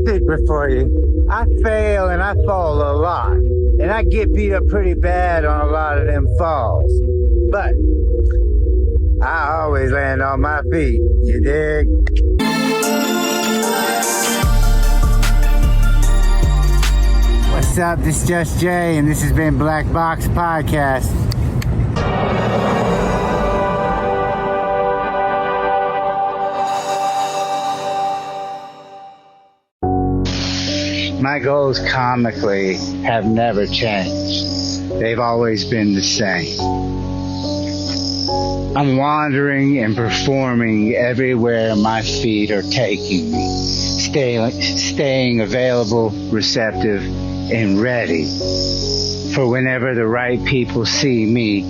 secret for you. I fail and I fall a lot. And I get beat up pretty bad on a lot of them falls. But I always land on my feet, you dig? What's up? This is Just Jay, and this has been Black Box Podcast. My goals comically have never changed. They've always been the same. I'm wandering and performing everywhere my feet are taking me, staying available, receptive, and ready for whenever the right people see me.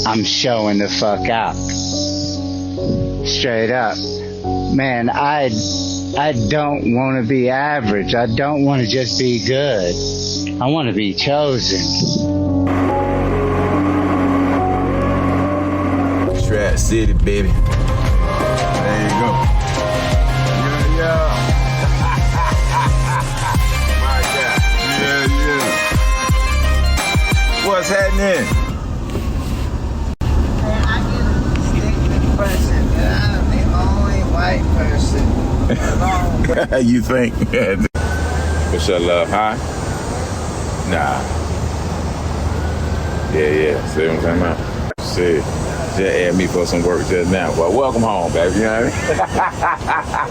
I'm showing the fuck out. Straight up. Man, I don't want to be average. I don't want to just be good. I want to be chosen. Trap City, baby. There you go. Yeah. My God. Yeah. What's happening? I get a distinct impression that I'm the only white person. You think? What's your love, huh? Nah. Yeah. See what I'm talking about? See, just add me for some work just now. Well, welcome home, baby. You know what I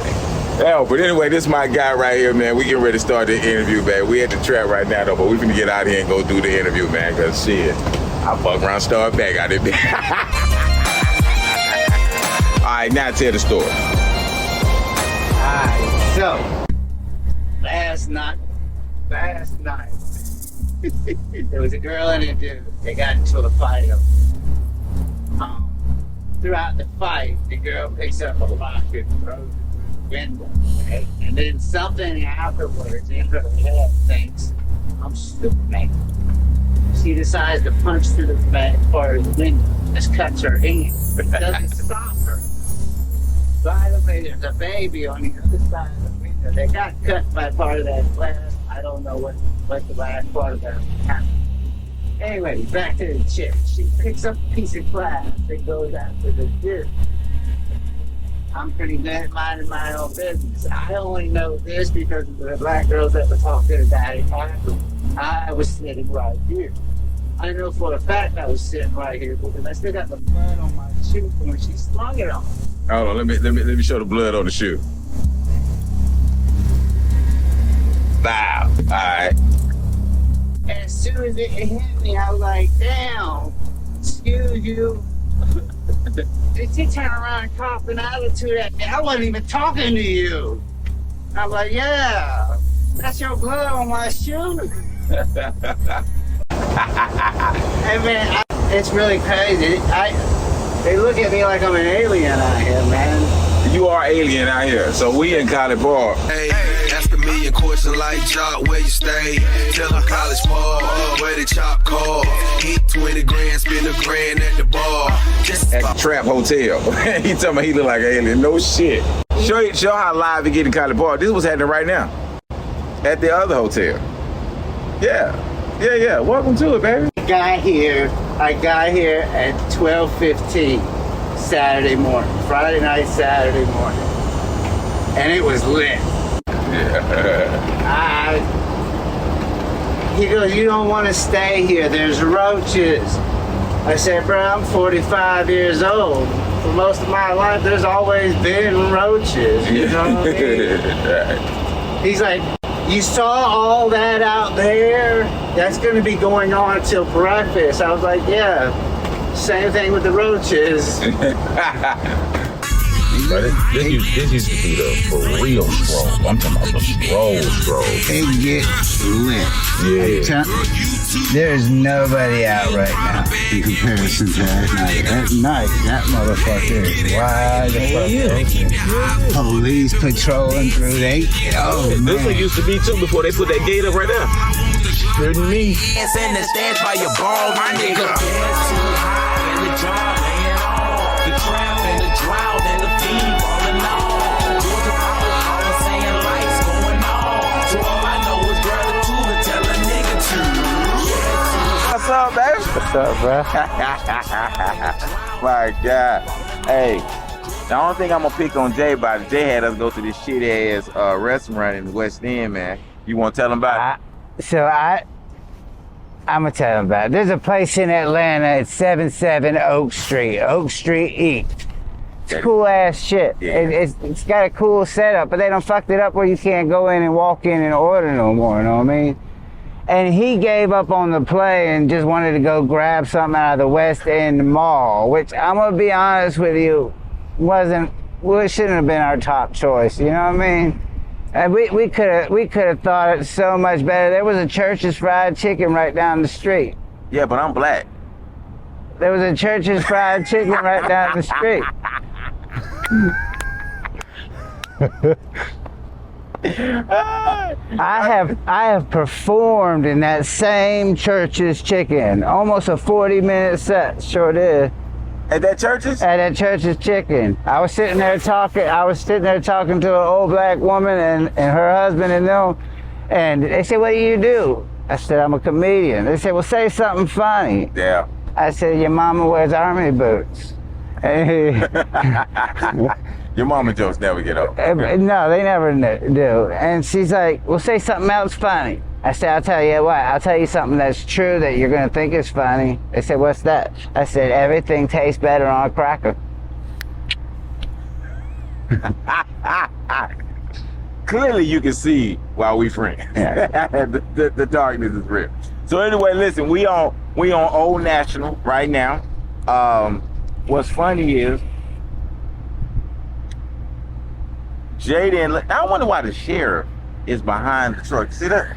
mean? Hell, but anyway, this is my guy right here, man. We getting ready to start the interview, man. We at the trap right now, though, but we finna get out here and go do the interview, man, because shit, I fuck around, start back out there. All right, now tell the story. So, last night, there was a girl and a dude. They got into a fight. Throughout the fight, the girl picks up a rock and throws it through the window, right? And then something afterwards in her head thinks, I'm Superman. She decides to punch through the back part of the window. This cuts her hand, but it doesn't stop her. By the way, there's a baby on the other side of the window. They got cut by part of that glass. I don't know what the last part of that happened. Anyway, back to the chick. She picks up a piece of glass and goes after the dude. I'm pretty good minding my own business. I only know this because of the black girls that were talking about it. I was sitting right here. I know for a fact I was sitting right here because I still got the blood on my shoe from when she slung it on me. Hold on, let me show the blood on the shoe. Wow. All right. And as soon as it hit me, I was like, damn, excuse you. Did she turn around and cop an attitude at me? I wasn't even talking to you. I was like, yeah, that's your blood on my shoe. Hey man, it's really crazy. They look at me like I'm an alien out here, man. You are alien out here, so we in College Park. Hey, ask a million questions like job, where you stay? Tell them College Park, where the chop call. Eat 20 grand, spend $1 grand at the bar. Just at the Trap Hotel. He told me he look like an alien. No shit. Show how live it get in College Park. This is what's happening right now. At the other hotel. Yeah. Welcome to it, baby. I got here at 12:15 Saturday morning. Friday night, Saturday morning. And it was lit. Yeah. He goes, you don't want to stay here. There's roaches. I said, bro, I'm 45 years old. For most of my life, there's always been roaches. You know what I mean? He's like, you saw all that out there? That's going to be going on until breakfast. I was like, yeah, same thing with the roaches. But this used to be the for real stroll. I'm talking about the stroll. It gets lit. Yeah. There's nobody out right now in comparison to that night. At night, that motherfucker is wide the fuck open. Police patrolling through. This one used to be too before they put that gate up right there. Heard me. Dance in the stands by your ball, my nigga. Dance too high in the job, laying on. The trap and the drought and the feed falling on. Georgia power, saying lights going on. What's up, bro? My God. Hey, the only thing I'm gonna pick on Jay about it, Jay had us go to this shit ass restaurant in the West End, man. You wanna tell him about it? I'm gonna tell him about it. There's a place in Atlanta. It's 77 Oak Street East. It's cool ass shit. Yeah. It's got a cool setup, but they done fucked it up where you can't go in and walk in and order no more. You know what I mean? And he gave up on the play and just wanted to go grab something out of the West End Mall, which I'm gonna be honest with you, shouldn't have been our top choice. You know what I mean? And we could have thought it so much better. There was a Church's Fried Chicken right down the street. Yeah, but I'm black. There was a Church's Fried Chicken right down the street. I have performed in that same Church's Chicken, almost a 40-minute set. Sure did. At that Church's? At that Church's Chicken. I was sitting there talking to an old black woman and her husband and them, and they said, "What do you do?" I said, "I'm a comedian." They said, "Well, say something funny." Yeah. I said, "Your mama wears army boots." Your mama jokes never get old. No, they never do. And she's like, "Well, say something else funny." I said, "I'll tell you what, I'll tell you something that's true that you're gonna think is funny." They said, "What's that?" I said, "Everything tastes better on a cracker." Clearly you can see why we friends. Yeah. the darkness is real. So anyway, listen, we on Old National right now. What's funny is Jaden, I wonder why the sheriff is behind the truck. See that?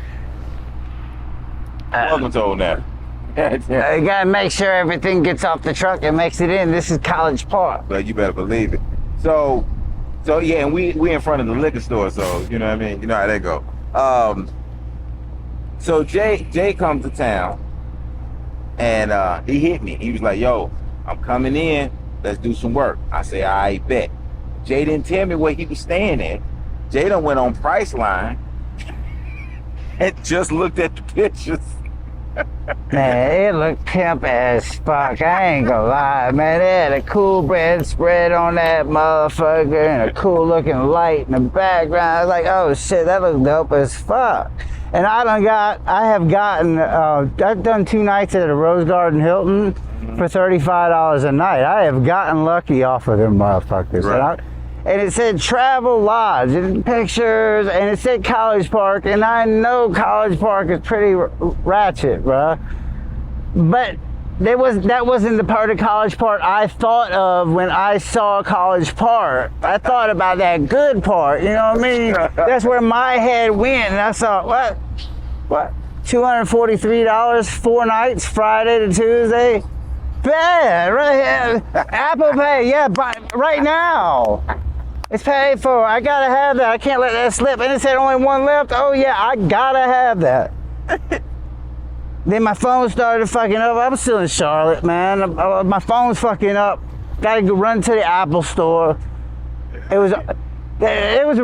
Welcome to Old National. You gotta make sure everything gets off the truck and makes it in. This is College Park. But you better believe it. So yeah, and we in front of the liquor store, so you know what I mean? You know how that go. So Jay comes to town and he hit me. He was like, "Yo, I'm coming in, let's do some work." I say, "I bet." Jay didn't tell me where he was staying at. Jay done went on Priceline and just looked at the pictures. Man, it looked pimp as fuck. I ain't gonna lie, man. They had a cool bread spread on that motherfucker and a cool looking light in the background. I was like, oh shit, that looks dope as fuck. And I've done 2 nights at a Rose Garden Hilton for $35 a night. I have gotten lucky off of them motherfuckers. Right. And it said Travel Lodge and pictures, and it said College Park, and I know College Park is pretty ratchet, bro. But that wasn't the part of College Park I thought of when I saw College Park. I thought about that good part, you know what I mean? That's where my head went, and I thought, what? $243, 4 nights, Friday to Tuesday? Bad, right here. Apple Pay, yeah, right now. It's paid for. I gotta have that. I can't let that slip. And it said only 1 left. Oh yeah, I gotta have that. Then my phone started fucking up. I'm still in Charlotte, man. My phone's fucking up. Gotta go run to the Apple store. It was a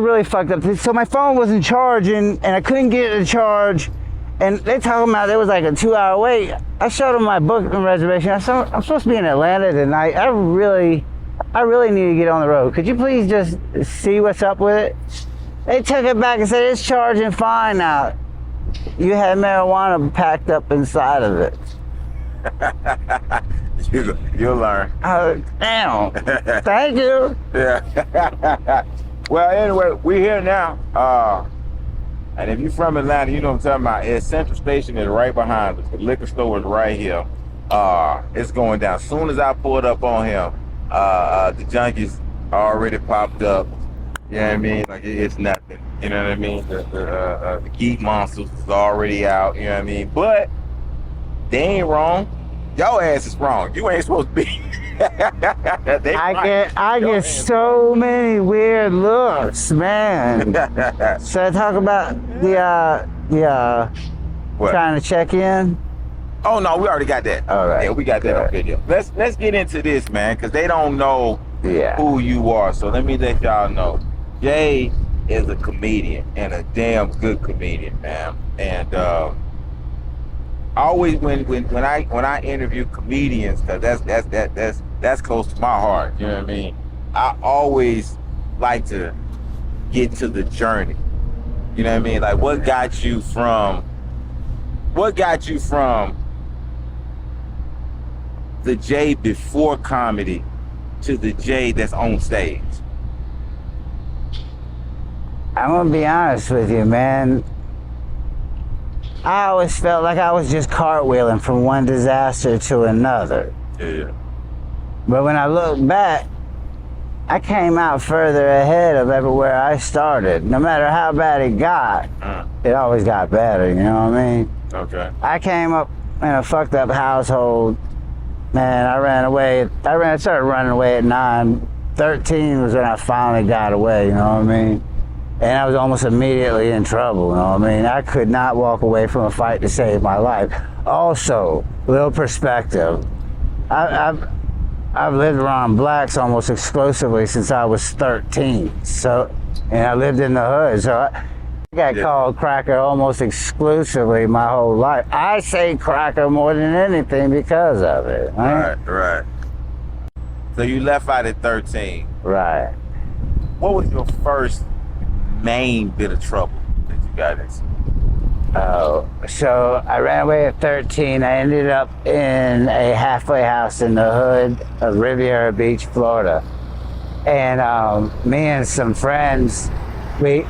really fucked up thing. So my phone wasn't charging, and I couldn't get it to charge. And they talking about there was like a 2-hour wait. I showed them my booking reservation. I'm supposed to be in Atlanta tonight. I really need to get on the road. Could you please just see what's up with it? They took it back and said it's charging fine now. You had marijuana packed up inside of it. You'll learn. Damn. Thank you. Yeah. Well, anyway, we're here now. And if you're from Atlanta, you know what I'm talking about. Central Station is right behind us. The liquor store is right here. It's going down. As soon as I pulled up on him, the junkies already popped up. You know what I mean? Like it's nothing. You know what I mean? The geek monsters is already out. You know what I mean? But they ain't wrong. Your ass is wrong. You ain't supposed to be. I get so many weird looks, man. Should I talk about the What? trying to check in? Oh no, we already got that. All right. Yeah, we got that on video. Let's get into this, man, because they don't know who you are. So let me let y'all know. Jay is a comedian and a damn good comedian, man. And always when I interview comedians, cause that's close to my heart. You know what I mean? I always like to get to the journey. You know what I mean? Like what got you from the Jay before comedy to the Jay that's on stage? I'm gonna be honest with you, man. I always felt like I was just cartwheeling from one disaster to another. Yeah. But when I look back, I came out further ahead of everywhere I started. No matter how bad it got, it always got better, you know what I mean? Okay. I came up in a fucked up household. Man, I started running away at 9. 13 was when I finally got away, you know what I mean? And I was almost immediately in trouble, you know what I mean? I could not walk away from a fight to save my life. Also, little perspective. I've lived around blacks almost exclusively since I was 13. So, and I lived in the hood. So I got called cracker almost exclusively my whole life. I say cracker more than anything because of it. Right. So you left out at 13. Right. What was your first main bit of trouble that you got into? Oh, so I ran away at 13. I ended up in a halfway house in the hood of Riviera Beach, Florida. And me and some friends, we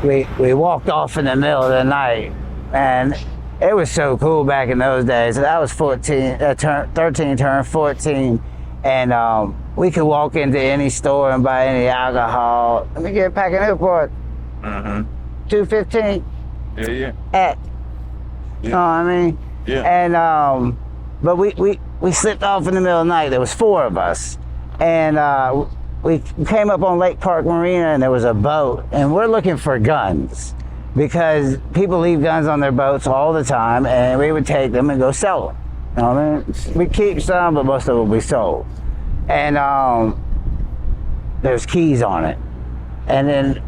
walked off in the middle of the night. And it was so cool back in those days. I was 13, turned 14. And we could walk into any store and buy any alcohol. Let me get a pack of Newport. $2.15. Yeah. You know what I mean? Yeah. And but we slipped off in the middle of the night. There was 4 of us, and we came up on Lake Park Marina, and there was a boat, and we're looking for guns because people leave guns on their boats all the time, and we would take them and go sell them. You know what I mean? We keep some, but most of them we sold. And there's keys on it, and then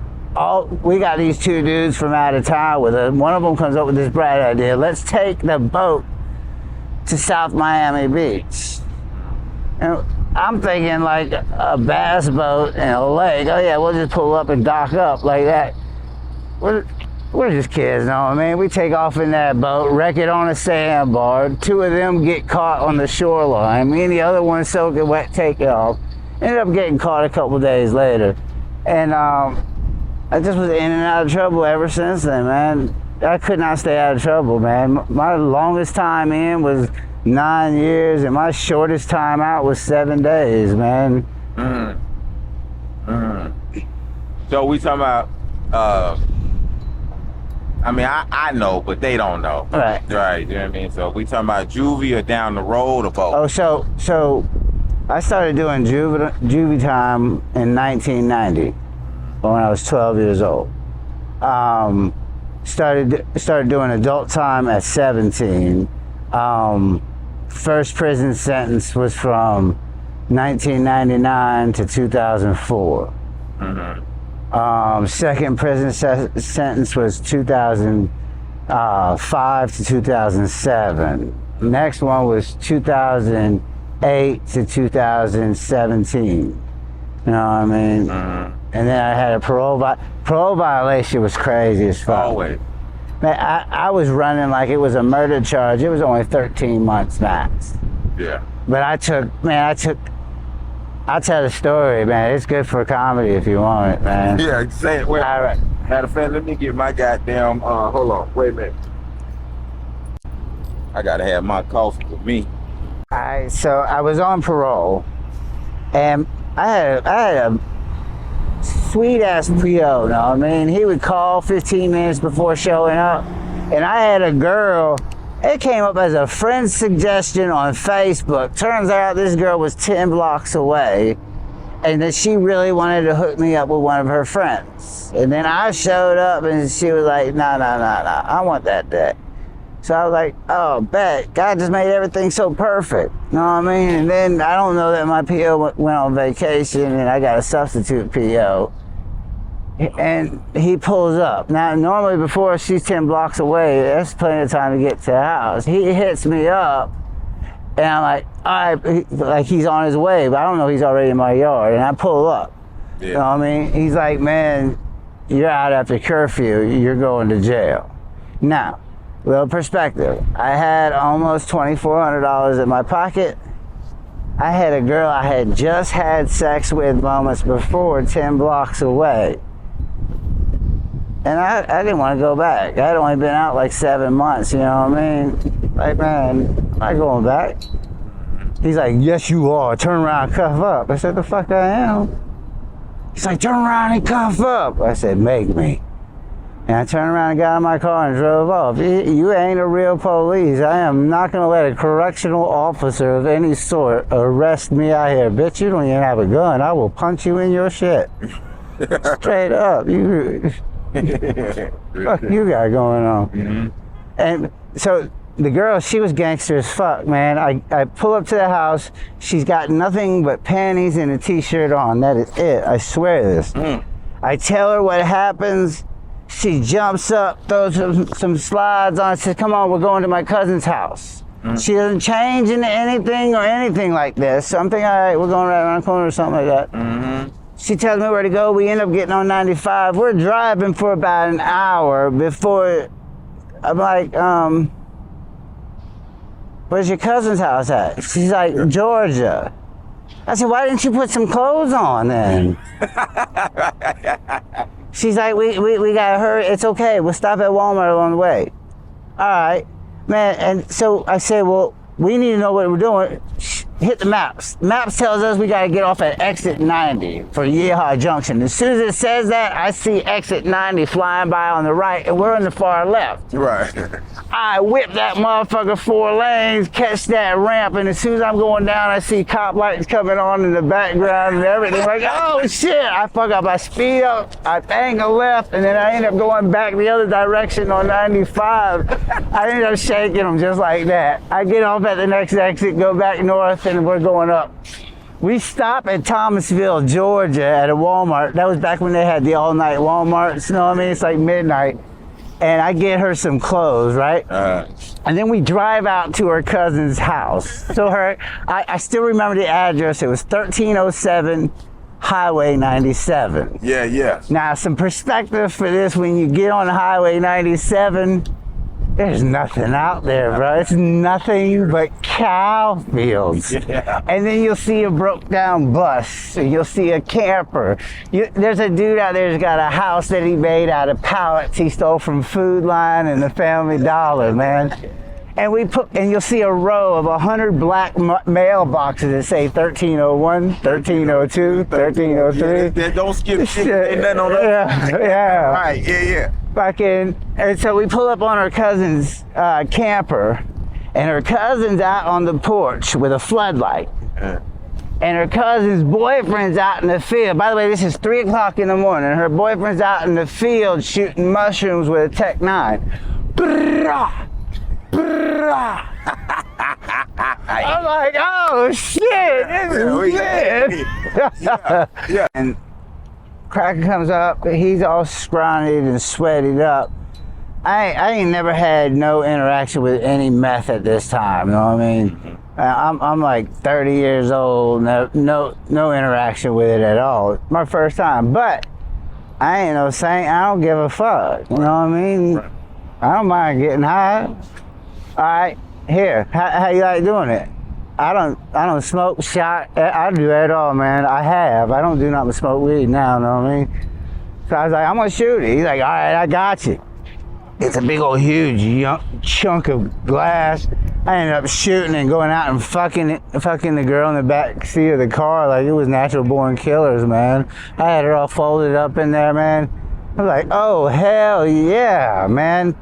we got these 2 dudes from out of town with us. One of them comes up with this bright idea. Let's take the boat to South Miami Beach. And I'm thinking like a bass boat in a lake. Oh yeah, we'll just pull up and dock up like that. We're just kids, you know what I mean? We take off in that boat, wreck it on a sandbar. 2 of them get caught on the shoreline. Me and the other one soak it wet, take it off. Ended up getting caught a couple days later. And I just was in and out of trouble ever since then, man. I could not stay out of trouble, man. My longest time in was 9 years, and my shortest time out was 7 days, man. So we talking about, I mean, I know, but they don't know. Right. Right, you know what I mean? So we talking about juvie or down the road or both? Oh, so I started doing juvie time in 1990 when I was 12 years old. Started doing adult time at 17. First prison sentence was from 1999 to 2004. Second prison sentence was 2005 to 2007. Next one was 2008 to 2017. You know what I mean? And then I had a parole violation. Was crazy as fuck. Always. Man, I was running like it was a murder charge. It was only 13 months max. Yeah. But I'll tell the story, man. It's good for comedy if you want it, man. Yeah, say it. Well, all right. Matter of fact, let me get my goddamn, hold on, wait a minute. I gotta have my coffee with me. So I was on parole, and I had a sweet ass PO, you know what I mean? He would call 15 minutes before showing up, and I had a girl. It came up as a friend suggestion on Facebook. Turns out this girl was 10 blocks away, and that she really wanted to hook me up with one of her friends. And then I showed up, and she was like, nah, I want that day. So I was like, oh, bet. God just made everything so perfect. You know what I mean? And then I don't know that my PO went on vacation, and I got a substitute PO. and he pulls up. Now, normally before she's 10 blocks away, that's plenty of time to get to the house. He hits me up, and I'm like, all right, like he's on his way, but I don't know he's already in my yard, and I pull up. Yeah. You know what I mean? He's like, man, you're out after curfew, you're going to jail. Now, little perspective. I had almost $2,400 in my pocket. I had a girl I had just had sex with moments before 10 blocks away. And I didn't want to go back. I'd only been out like 7 months, you know what I mean? Like, man, I'm not going back. He's like, yes, you are. Turn around and cuff up. I said, the fuck I am? He's like, turn around and cuff up. I said, make me. And I turned around and got in my car and drove off. You ain't a real police. I am not going to let a correctional officer of any sort arrest me out here. Bitch, you don't even have a gun. I will punch you in your shit. Straight up. Fuck you got going on. Mm-hmm. And so the girl, she was gangster as fuck, man. I pull up to the house. She's got nothing but panties and a t-shirt on. That is it. I swear this. I tell her what happens. She jumps up, throws some slides on, says, come on, we're going to my cousin's house. She doesn't change into anything or anything like this. So I'm thinking, all right, we're going right around the corner or something like that. She tells me where to go. We end up getting on 95. We're driving for about an hour before I'm like, where's your cousin's house at? She's like, Georgia. I said, why didn't you put some clothes on then? She's like, we gotta hurry. It's okay. We'll stop at Walmart along the way. All right, man. And so I said, well, we need to know what we're doing. Hit the maps. Maps tells us we gotta get off at exit 90 for Yeehaw Junction. As soon as it says that, I see exit 90 flying by on the right, and we're on the far left. Right. I whip that motherfucker 4 lanes, catch that ramp, and as soon as I'm going down, I see cop lights coming on in the background and everything. Like, oh shit! I fuck up. I speed up. I angle left, and then I end up going back the other direction on 95. I end up shaking them just like that. I get off at the next exit, go back north, and we're going up. We stop at Thomasville, Georgia at a Walmart. That was back when they had the all-night Walmarts, you know what I mean? It's like midnight. And I get her some clothes, right? And then we drive out to her cousin's house. So I still remember the address. It was 1307 Highway 97. Yeah. Now, some perspective for this, when you get on Highway 97, there's nothing out there, bro. It's nothing but cow fields. Yeah. And then you'll see a broke down bus, and you'll see a camper. There's a dude out there who's got a house that he made out of pallets he stole from Food Line and the Family Dollar, man. And you'll see a row of 100 black mailboxes that say 1301, 1302, 1303. Yeah, don't skip shit. Ain't nothing on that. Yeah. All right, yeah. And so we pull up on her cousin's camper, and her cousin's out on the porch with a floodlight. And her cousin's boyfriend's out in the field. By the way, this is 3 o'clock in the morning. Her boyfriend's out in the field shooting mushrooms with a Tech 9. Brrrah, brrrah. I'm like, oh shit, this is good. Yeah. And Cracker comes up, he's all scrawny and sweated up. I ain't never had no interaction with any meth at this time, you know what I mean? I'm like 30 years old, no interaction with it at all. My first time, but I ain't no saint, I don't give a fuck, you know what I mean? Right. I don't mind getting high. All right, here, how you like doing it? I don't smoke, shot, I do that all, man. I don't do nothing but smoke weed now, you know what I mean? So I was like, I'm gonna shoot it. He's like, all right, I got you. It's a big old huge chunk of glass. I ended up shooting and going out and fucking the girl in the back seat of the car like it was Natural Born Killers, man. I had her all folded up in there, man. I was like, oh, hell yeah, man.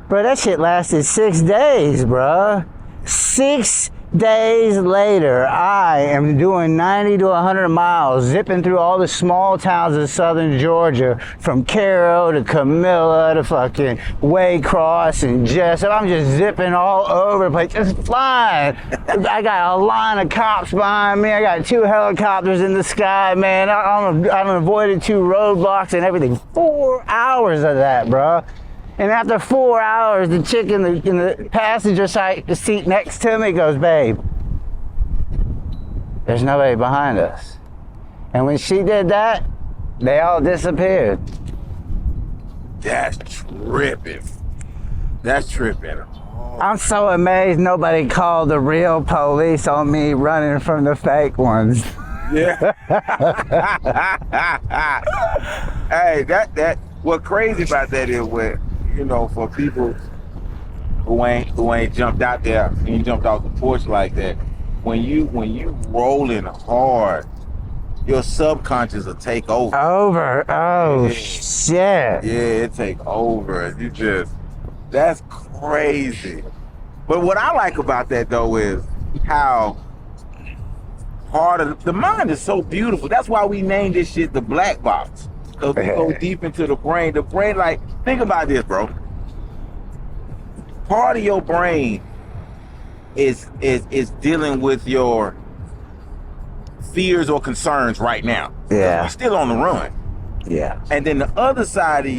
Bro, that shit lasted 6 days, bro. 6 days later, I am doing 90 to 100 miles, zipping through all the small towns of southern Georgia, from Cairo to Camilla to fucking Waycross and Jessup. I'm just zipping all over the place, just flying. I got a line of cops behind me. I got 2 helicopters in the sky, man. I avoided 2 roadblocks and everything. 4 hours of that, bro. And after 4 hours, the chick in the passenger seat next to me goes, "Babe, there's nobody behind us." And when she did that, they all disappeared. That's tripping. That's tripping. I'm so amazed nobody called the real police on me running from the fake ones. Yeah. Hey, that what crazy about that is what, you know, for people who ain't jumped out there and you jumped off the porch like that, when you rolling hard, your subconscious will take over. Oh, Yeah. shit. Yeah, it take over. That's crazy. But what I like about that though is how hard the mind is so beautiful. That's why we named this shit the black box. Because we go deep into the brain. The brain, like, think about this, bro. Part of your brain is dealing with your fears or concerns right now. Yeah. You're still on the run. Yeah. And then the other side of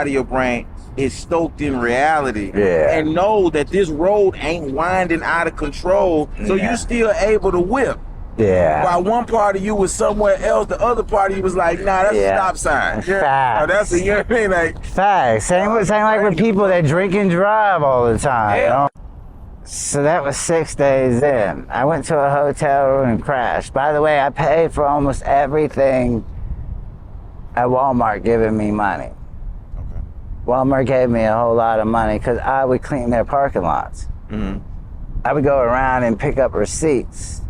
your brain is stoked in reality. Yeah. And know that this road ain't winding out of control. So Yeah. you're still able to whip. Yeah. While one part of you was somewhere else, the other part of you was like, nah, that's Yeah. a stop sign. Facts. That's a, you know what I mean? Like, Facts. Same like with people that drink and drive all the time. Yeah. You know? So that was 6 days in. I went to a hotel room and crashed. By the way, I paid for almost everything at Walmart giving me money. okay. Walmart gave me a whole lot of money because I would clean their parking lots. Mm-hmm. I would go around and pick up receipts.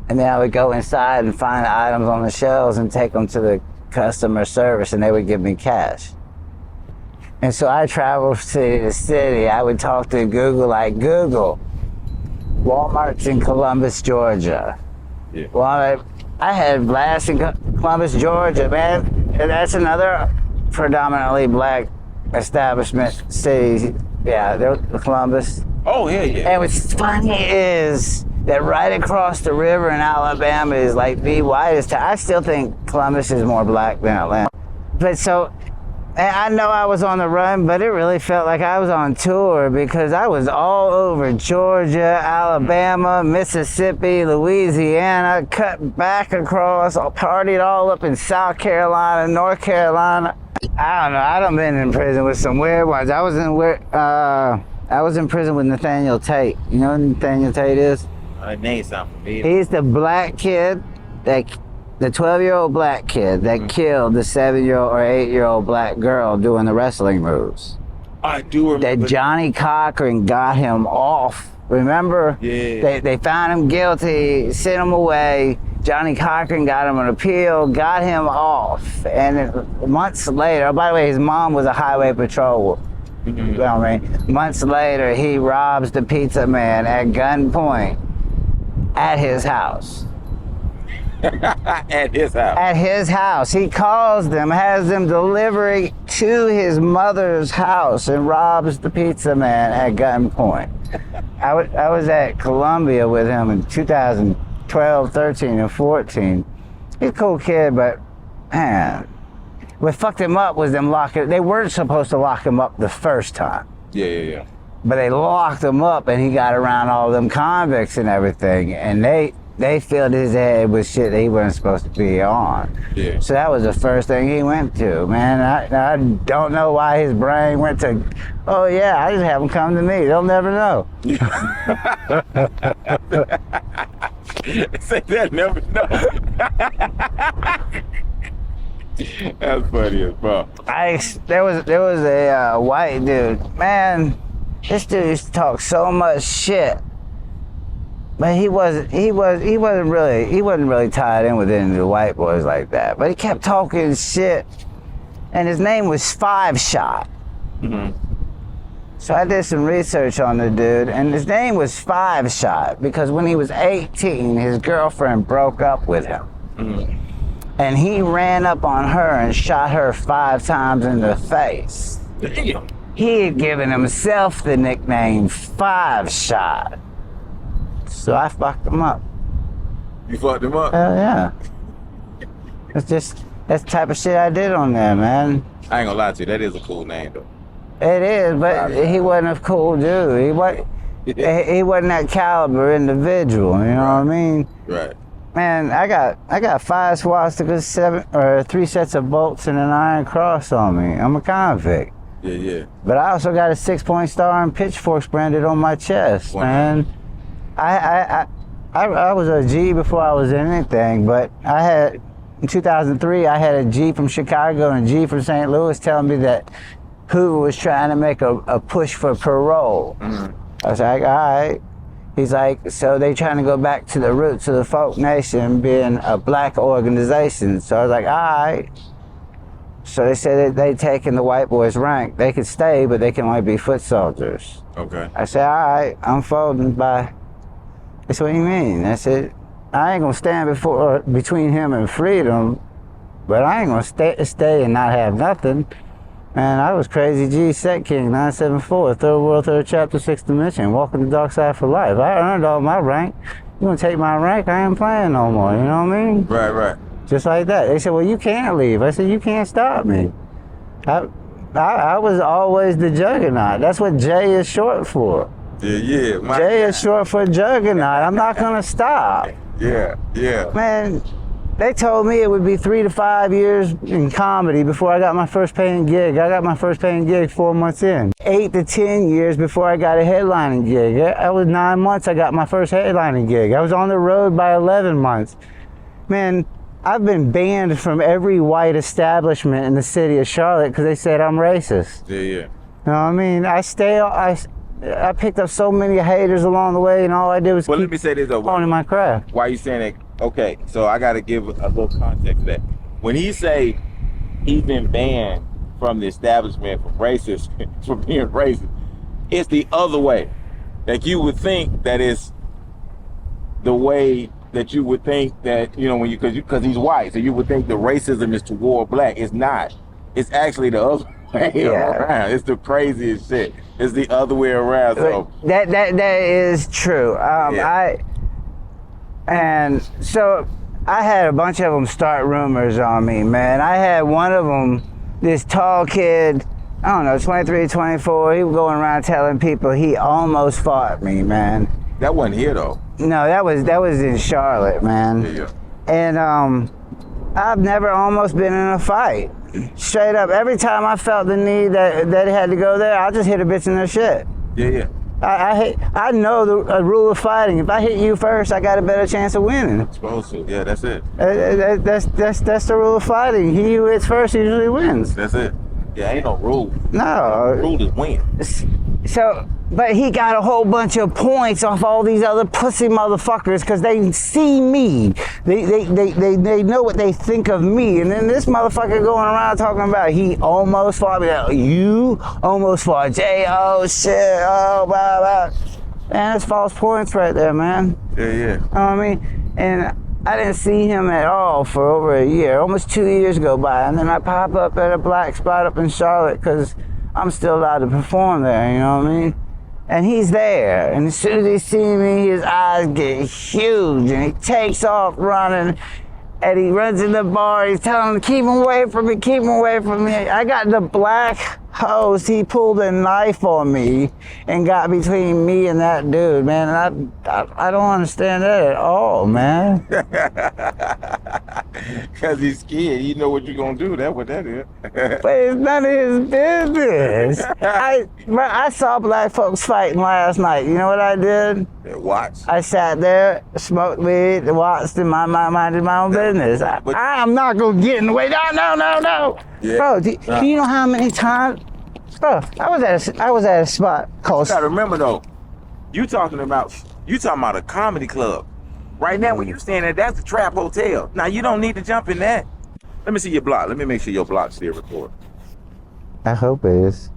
And then I would go inside and find items on the shelves and take them to the customer service, and they would give me cash. And so I traveled city to city. I would talk to Google, like, Google, Walmart's in Columbus, Georgia. Yeah. Well, I had blasts in Columbus, Georgia, man. And that's another predominantly black establishment city. Yeah, Columbus. Oh, yeah, yeah. And what's funny is that right across the river in Alabama is like the whitest town. I still think Columbus is more black than Atlanta. But so, and I know I was on the run, but it really felt like I was on tour because I was all over Georgia, Alabama, Mississippi, Louisiana, cut back across, partied all up in South Carolina, North Carolina. I don't know, I done been in prison with some weird ones. I was in prison with Nathaniel Tate. You know who Nathaniel Tate is? Name something. He's the black kid, the 12-year-old black kid that killed the 7-year-old or 8-year-old black girl doing the wrestling moves. I do remember. That Johnny Cochran got him off. Remember? Yeah. They found him guilty, sent him away. Johnny Cochran got him an appeal, got him off. And months later, oh, by the way, his mom was a highway patrol. You know what I mean? Months later, he robs the pizza man at gunpoint at his house. At his house. At his house. He calls them, has them deliver it to his mother's house, and robs the pizza man at gunpoint. I was at Columbia with him in 2012, 13, and 14. He's a cool kid, but man, what fucked him up was them locking. They weren't supposed to lock him up the first time. Yeah. But they locked him up, and he got around all them convicts and everything, and they filled his head with shit that he wasn't supposed to be on. Yeah. So that was the first thing he went to, man. I don't know why his brain went to, oh yeah, I just have them come to me. They'll never know. Say that, never know. That's funny as fuck. There was a white dude, man. This dude used to talk so much shit, but he wasn't really tied in with any of the white boys like that. But he kept talking shit, and his name was 5 Shot. Mm-hmm. So I did some research on the dude, and his name was Five Shot because when he was 18, his girlfriend broke up with him. And he ran up on her and shot her 5 times in the face. Damn. He had given himself the nickname Five Shot. So I fucked him up. You fucked him up? Hell yeah. That's the type of shit I did on there, man. I ain't gonna lie to you, that is a cool name though. It is, but he wasn't a cool dude. He wasn't that caliber individual, you know what I mean? Right. Man, I got 5 swastikas, 3 sets of bolts, and an iron cross on me. I'm a convict. Yeah. But I also got a 6-point star and pitchforks branded on my chest, man. I was a G before I was anything, but in 2003, I had a G from Chicago and a G from St. Louis telling me that Hoover was trying to make a push for parole. I was like, all right. He's like, so they trying to go back to the roots of the folk nation being a black organization. So I was like, all right. So they said that they taken the white boys' rank. They could stay, but they can only be foot soldiers. Okay. I said, all right, I'm folding by. They said, what do you mean? I said, I ain't gonna stand between him and freedom, but I ain't gonna stay and not have nothing. Man, I was Crazy G, Set King, 974, Third World, Third Chapter, 6th Dimension, walking the dark side for life. I earned all my rank. You gonna take my rank? I ain't playing no more, you know what I mean? Right. Just like that. They said, well, you can't leave. I said, you can't stop me. I was always the juggernaut. That's what J is short for. Yeah. J is short for juggernaut. I'm not gonna stop. Yeah. Man, they told me it would be 3 to 5 years in comedy before I got my first paying gig. I got my first paying gig 4 months in. 8 to 10 years before I got a headlining gig. I was 9 months I got my first headlining gig. I was on the road by 11 months. Man, I've been banned from every white establishment in the city of Charlotte because they said I'm racist. Yeah. You know what I mean? I picked up so many haters along the way, and all I did was Let me say this though. honing my craft. Why are you saying that? Okay, so I got to give a little context to that. When he say he's been banned from the establishment for racist, for being racist, it's the other way. Like you would think that it's the way that you would think that, you know, when because he's white, so you would think the racism is toward black. It's not. It's actually the other way around. It's the craziest shit. It's the other way around. So that is true. So I had a bunch of them start rumors on me, man. I had one of them, this tall kid, I don't know, 23, 24. He was going around telling people he almost fought me, man. that wasn't here though. No, that was in Charlotte, man. Yeah. And I've never almost been in a fight. Straight up, every time I felt the need that it had to go there, I just hit a bitch in their shit. Yeah. I know the rule of fighting. If I hit you first, I got a better chance of winning. Supposed to. Yeah, that's it. That's the rule of fighting. He who hits first usually wins. That's it. Yeah, ain't no rule. No. The rule is win. So, but he got a whole bunch of points off all these other pussy motherfuckers because they see me. They know what they think of me. And then this motherfucker going around talking about he almost fought me. You almost fought Jay. Oh shit. Oh blah blah. Man, that's false points right there, man. Yeah. You know what I mean? And I didn't see him at all for over a year. Almost 2 years go by, and then I pop up at a black spot up in Charlotte because I'm still allowed to perform there, you know what I mean? And he's there, and as soon as he sees me, his eyes get huge, and he takes off running, and he runs in the bar, he's telling him, keep him away from me, keep him away from me. I got the black hose, he pulled a knife on me and got between me and that dude, man. And I don't understand that at all, man. Because he's scared. You know what you're going to do. That's what that is. But it's none of his business. I saw black folks fighting last night. You know what I did? Watch. I sat there, smoked weed, watched, and minded my own business. I'm not going to get in the way. No. Yeah. Bro, do you know how many times? Bro, I was at a spot called. You gotta remember though, you talking about a comedy club. Right now, when you stand there, that's the Trap Hotel. Now you don't need to jump in that. Let me see your block. Let me make sure your block's still recording. I hope it is.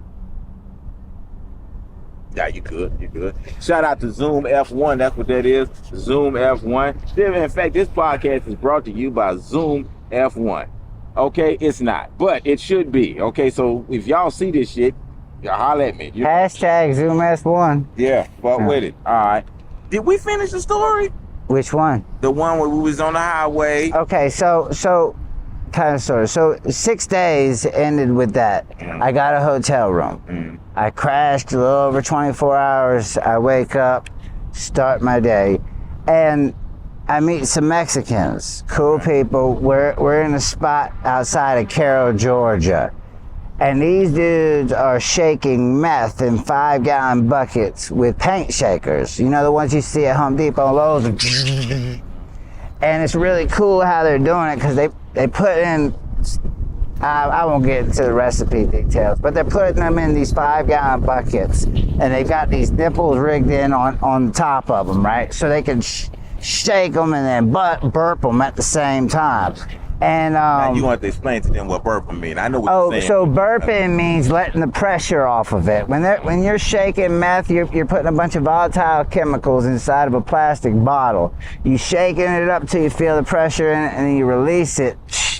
Yeah, you good. You good. Shout out to Zoom F1. That's what that is. Zoom F1. In fact, this podcast is brought to you by Zoom F1. Okay, it's not, but it should be. Okay, so if y'all see this shit, y'all holler at me. Hashtag Zoom S1. Yeah, fuck with it. All right. Did we finish the story? Which one? The one where we was on the highway. Okay, so kind of sort of. So 6 days ended with that. I got a hotel room. I crashed a little over 24 hours. I wake up, start my day, and I meet some Mexicans, cool people. We're in a spot outside of Carroll, Georgia. And these dudes are shaking meth in 5-gallon buckets with paint shakers. You know, the ones you see at Home Depot and Lowe's. And it's really cool how they're doing it because they put in, I won't get into the recipe details, but they're putting them in these 5-gallon buckets. And they've got these nipples rigged in on top of them, right? So they can shake them and then burp them at the same time. And now you want to explain to them what burping mean. I know what you're saying. So burping means letting the pressure off of it. When you're shaking meth, you're putting a bunch of volatile chemicals inside of a plastic bottle. You shaking it up till you feel the pressure in it, and then you release it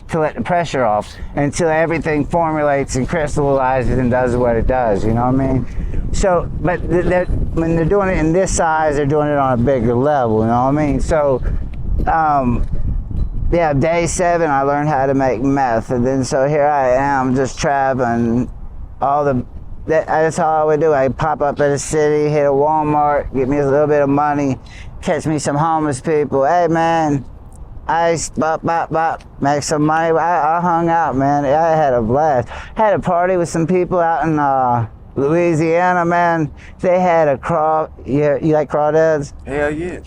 to let the pressure off until everything formulates and crystallizes and does what it does. You know what I mean? So, but when they're doing it in this size, they're doing it on a bigger level. You know what I mean? So, yeah, day 7, I learned how to make meth, and then so here I am just traveling. That's all I would do. I pop up at a city, hit a Walmart, get me a little bit of money, catch me some homeless people. Hey man, ice, bop, make some money. I hung out, man. I had a blast. Had a party with some people out in Louisiana, man. They had you like crawdads? Hell yeah.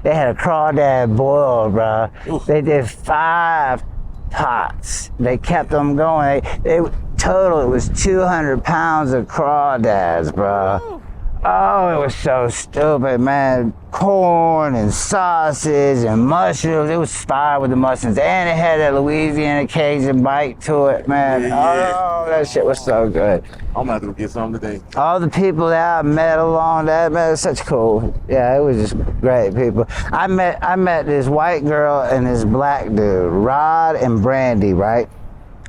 They had a crawdad boil, bro. Oof. They did 5 pots. They kept them going. They total, it was 200 pounds of crawdads, bro. Ooh. Oh, it was so stupid, man. Corn and sausage and mushrooms. It was fired with the mushrooms. And it had that Louisiana Cajun bite to it, man. Yeah. Oh, that shit was so good. I'm about to get some today. All the people that I met along that, man, it was such cool. Yeah, it was just great people. I met this white girl and this black dude, Rod and Brandy, right?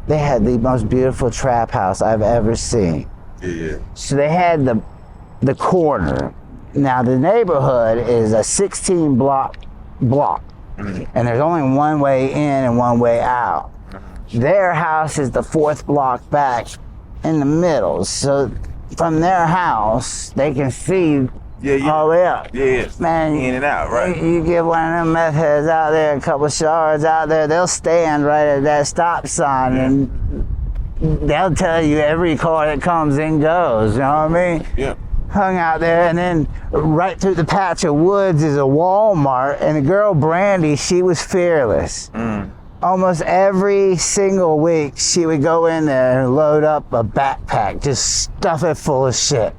They had the most beautiful trap house I've ever seen. Yeah. So they had the corner. Now the neighborhood is a 16 block, and there's only one way in and one way out. Their house is the 4th block back in the middle. So from their house, they can see all the way up. Yeah, man, in and out, right? You get one of them meth heads out there, a couple shards out there, they'll stand right at that stop sign and they'll tell you every car that comes and goes, you know what I mean? Yeah. Hung out there, and then right through the patch of woods is a Walmart, and the girl Brandy, she was fearless. Almost every single week she would go in there and load up a backpack, just stuff it full of shit,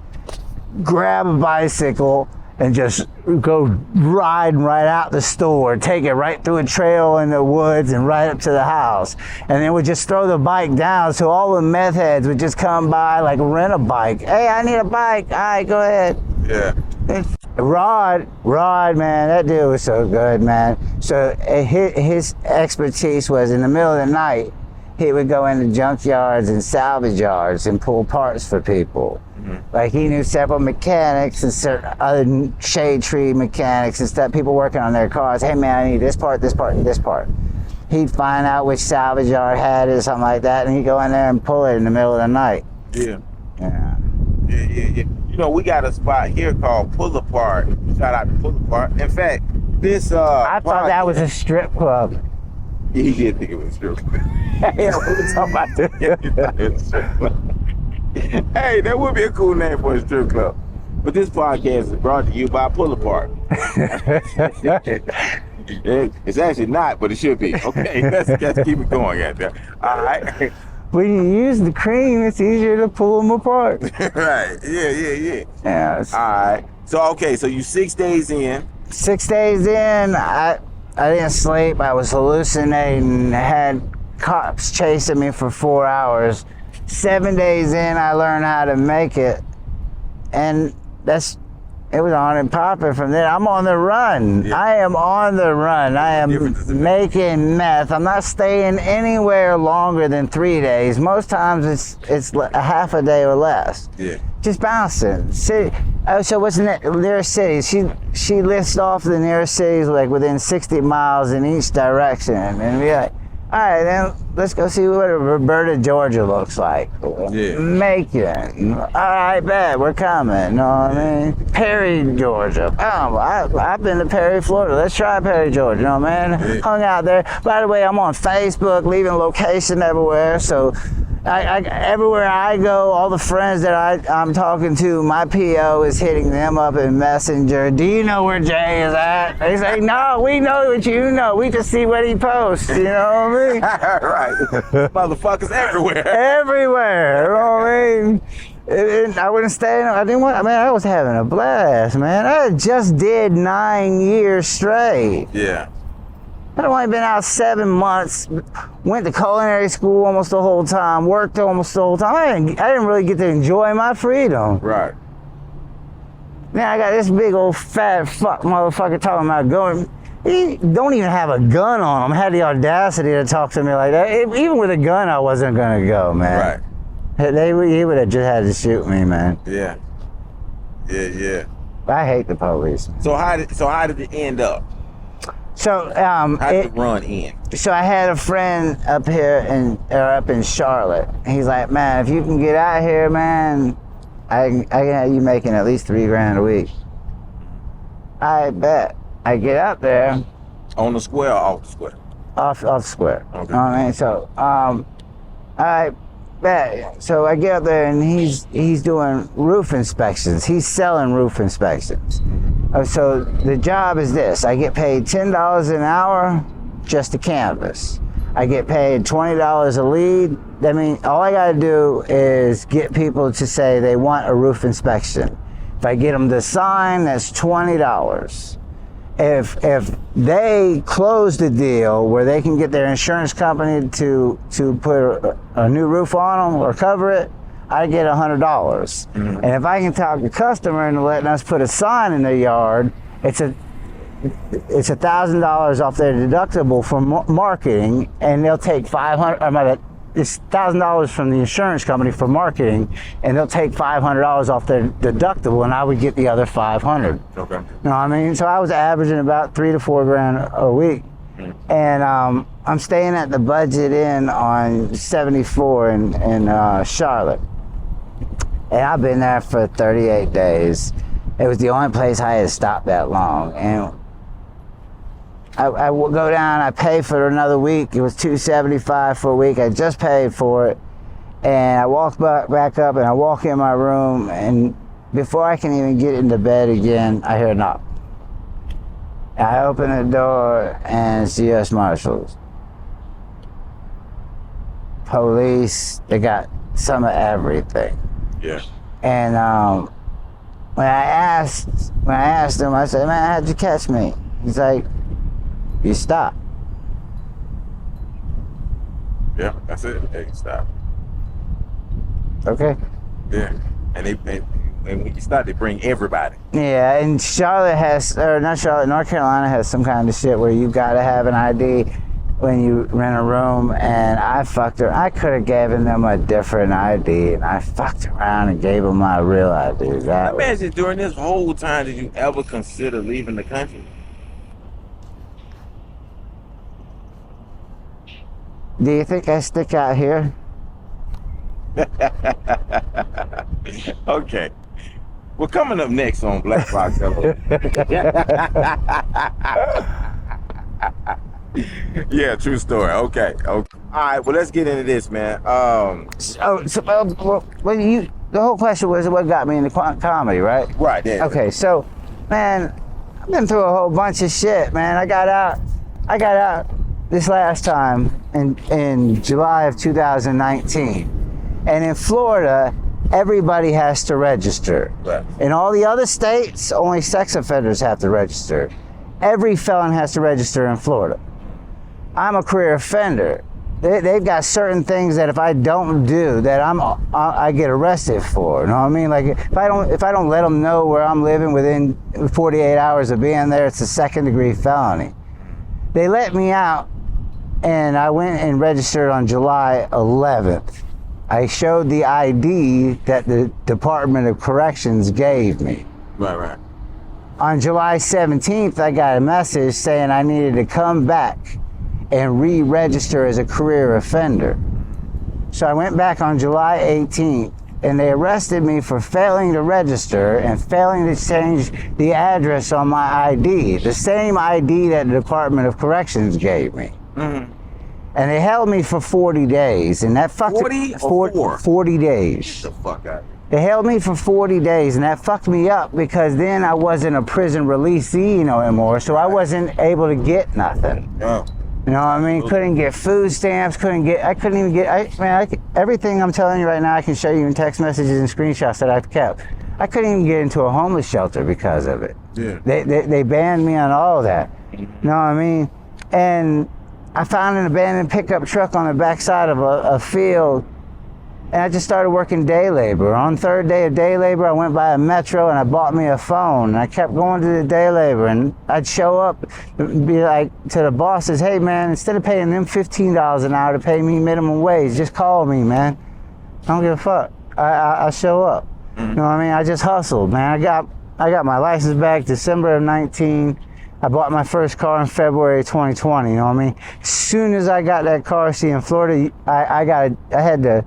grab a bicycle and just go riding right out the store, take it right through a trail in the woods and right up to the house. And then would just throw the bike down, so all the meth heads would just come by, like rent a bike. Hey, I need a bike. All right, go ahead. Yeah. Rod, man, that dude was so good, man. So his expertise was in the middle of the night, he would go into junkyards and salvage yards and pull parts for people. Like he knew several mechanics and certain other shade tree mechanics and stuff, people working on their cars. Hey man, I need this part, this part, and this part. He'd find out which salvage yard had it or something like that, and he'd go in there and pull it in the middle of the night. Yeah. You know, we got a spot here called Pull Apart. Shout out to Pull Apart. In fact, this I thought that was a strip club. Yeah, he did think it was a strip club. Yeah, we were talking about that. Yeah, he thought it was a strip club. Hey, that would be a cool name for a strip club. But this podcast is brought to you by Pull Apart. It's actually not, but it should be. Okay, let's keep it going out there. All right. When you use the cream, it's easier to pull them apart. Right. Yeah. Yeah. All right. So, okay, so you 6 days in. 6 days in, I didn't sleep. I was hallucinating. I had cops chasing me for 4 hours. 7 days in, I learned how to make it. And it was on and popping from there. I'm on the run. Yeah. I am on the run. I am making meth. I'm not staying anywhere longer than 3 days. Most times it's a half a day or less. Yeah. Just bouncing. City. Oh, so what's the nearest city? She lists off the nearest cities like within 60 miles in each direction, and we're like, all right, then let's go see what Roberta, Georgia looks like. Yeah. Macon. All right, bet we're coming. You know what I mean? Perry, Georgia. Oh, I've been to Perry, Florida. Let's try Perry, Georgia. You know what I mean? Yeah. Hung out there. By the way, I'm on Facebook, leaving location everywhere. So I everywhere I go, all the friends that I'm talking to, my PO is hitting them up in Messenger. Do you know where Jay is at? They say, no, we know what you know. We just see what he posts. You know what I mean? Right. Motherfuckers everywhere. Everywhere. You know what I mean? I wouldn't stay. I was having a blast, man. I just did 9 years straight. Yeah. I'd only been out 7 months, went to culinary school almost the whole time, worked almost the whole time. I didn't really get to enjoy my freedom. Right. Now I got this big old fat fuck motherfucker talking about going. He don't even have a gun on him. Had the audacity to talk to me like that. Even with a gun, I wasn't gonna go, man. Right. He would have just had to shoot me, man. Yeah. Yeah. I hate the police. So how did it end up? So How did the run end? So I had a friend up here up in Charlotte. He's like, man, if you can get out here, man, I can have you making at least $3,000 a week. I bet. I get out there. On the square or off the square? Off the square. Okay. You know what I mean? So I bet. So I get up there and he's doing roof inspections. He's selling roof inspections. So the job is this. I get paid $10 an hour just to canvas. I get paid $20 a lead. That means all I gotta do is get people to say they want a roof inspection. If I get them to sign, that's $20. If they close the deal where they can get their insurance company to put a new roof on them or cover it, I get $100. Mm-hmm. And if I can talk the customer into letting us put a sign in their yard, it's $1,000 off their deductible for marketing, and they'll take $500. It's $1,000 from the insurance company for marketing, and they'll take $500 off their deductible, and I would get the other $500. Okay. You know what I mean? So I was averaging about $3,000 to $4,000 a week. And I'm staying at the Budget Inn on 74 in Charlotte. And I've been there for 38 days. It was the only place I had stopped that long. And I will go down, I pay for another week. It was $275 for a week. I just paid for it. And I walk back up and I walk in my room, and before I can even get into bed again, I hear a knock. I open the door and it's the U.S. Marshals. Police, they got some of everything. Yeah. And when I asked him, I said, man, how'd you catch me? He's like, you stopped. Yeah, that's it. They can stop. Okay. Yeah. And when you stop, they bring everybody. Yeah, and North Carolina has some kind of shit where you gotta have an ID when you rent a room, and I fucked her. I could have given them a different ID, and I fucked around and gave them my real ID. Imagine during this whole time, did you ever consider leaving the country? Do you think I stick out here? Okay. Well, coming up next on Blackboxlol. Yeah, true story. Okay. All right. Well, let's get into this, man. The whole question was what got me into comedy, right? Right. Yeah. Okay. So, man, I've been through a whole bunch of shit, man. I got out this last time in July of 2019, and in Florida, everybody has to register. Right. In all the other states, only sex offenders have to register. Every felon has to register in Florida. I'm a career offender. they've got certain things that if I don't do, that I get arrested for. You know what I mean? Like if I don't let them know where I'm living within 48 hours of being there, it's a second-degree felony. They let me out, and I went and registered on July 11th. I showed the ID that the Department of Corrections gave me. Right. On July 17th, I got a message saying I needed to come back and re-register as a career offender. So I went back on July 18th, and they arrested me for failing to register and failing to change the address on my ID, the same ID that the Department of Corrections gave me. Mm-hmm. And they held me for 40 days, and that fucked 40 days. Get the fuck out. They held me for 40 days, and that fucked me up because then I wasn't a prison releasee no anymore, so I wasn't able to get nothing. Oh. You know what I mean? Couldn't get food stamps, everything I'm telling you right now, I can show you in text messages and screenshots that I've kept. I couldn't even get into a homeless shelter because of it. Yeah. They banned me on all of that. You know what I mean? And I found an abandoned pickup truck on the backside of a field, and I just started working day labor. On the third day of day labor, I went by a Metro and I bought me a phone. And I kept going to the day labor, and I'd show up, be like to the bosses, hey man, instead of paying them $15 an hour to pay me minimum wage, just call me, man. I don't give a fuck. I show up. You know what I mean? I just hustled, man. I got my license back December of 19. I bought my first car in February 2020, you know what I mean? As soon as I got that car, see, in Florida, I had to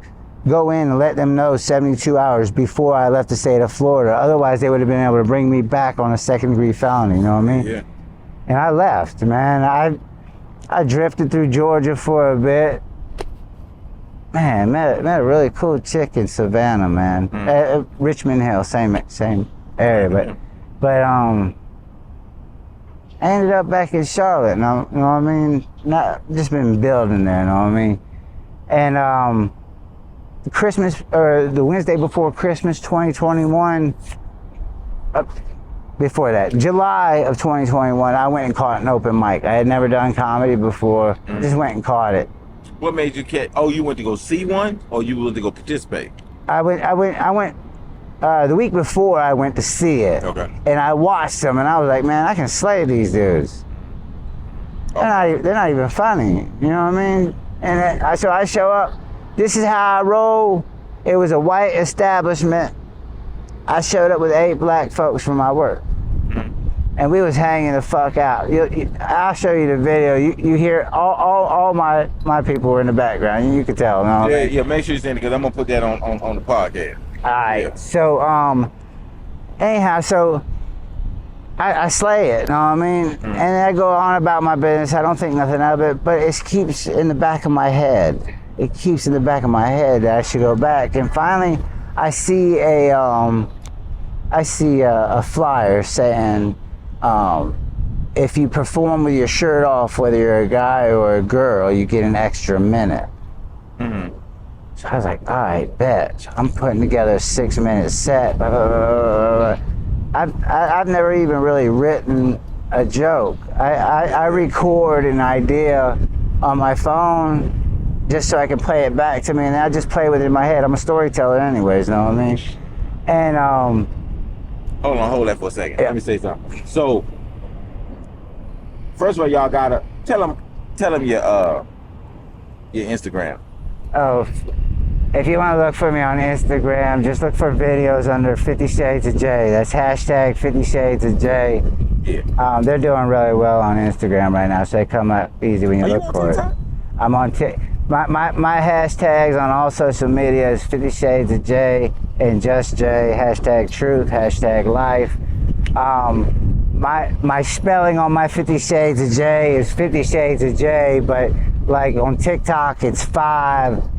go in and let them know 72 hours before I left the state of Florida. Otherwise, they would have been able to bring me back on a second-degree felony, you know what I mean? Yeah. And I left, man. I drifted through Georgia for a bit. Man, met a really cool chick in Savannah, man. Richmond Hill, same area, but I ended up back in Charlotte, you know what I mean? Not just been building there, you know what I mean? And the Wednesday before Christmas 2021, before that, July of 2021, I went and caught an open mic. I had never done comedy before. I just went and caught it. What made you catch? Oh, you went to go see one, or you went to go participate? I went. The week before, I went to see it. Okay. And I watched them, and I was like, man, I can slay these dudes. Okay. They're not even funny. You know what I mean? And so I show up. This is how I roll. It was a white establishment. I showed up with 8 black folks from my work. And we was hanging the fuck out. I'll show you the video. You hear all my people were in the background. You could tell. No? Yeah. Make sure you send it because I'm gonna put that on the podcast. All right. Yeah. So anyhow, so I slay it. You know what I mean? And I go on about my business. I don't think nothing of it, but it keeps in the back of my head. It keeps in the back of my head that I should go back. And finally, I see a flyer saying, if you perform with your shirt off, whether you're a guy or a girl, you get an extra minute. Mm-hmm. So I was like, all right, bet. So I'm putting together a 6-minute set. Blah, blah, blah, blah, blah. I've never even really written a joke. I record an idea on my phone just so I can play it back to me, and I just play with it in my head. I'm a storyteller anyways, you know what I mean? And Hold that for a second. Yeah. Let me say something. So, first of all, y'all gotta tell them your Instagram. Oh, if you want to look for me on Instagram, just look for videos under 50 Shades of J. That's hashtag 50 Shades of J. Yeah. They're doing really well on Instagram right now, so they come up easy when you look for it. I'm on my hashtags on all social media is 50 Shades of J and Just J, hashtag truth, hashtag life. My spelling on my 50 Shades of J is 50 Shades of J, but like on TikTok it's 50,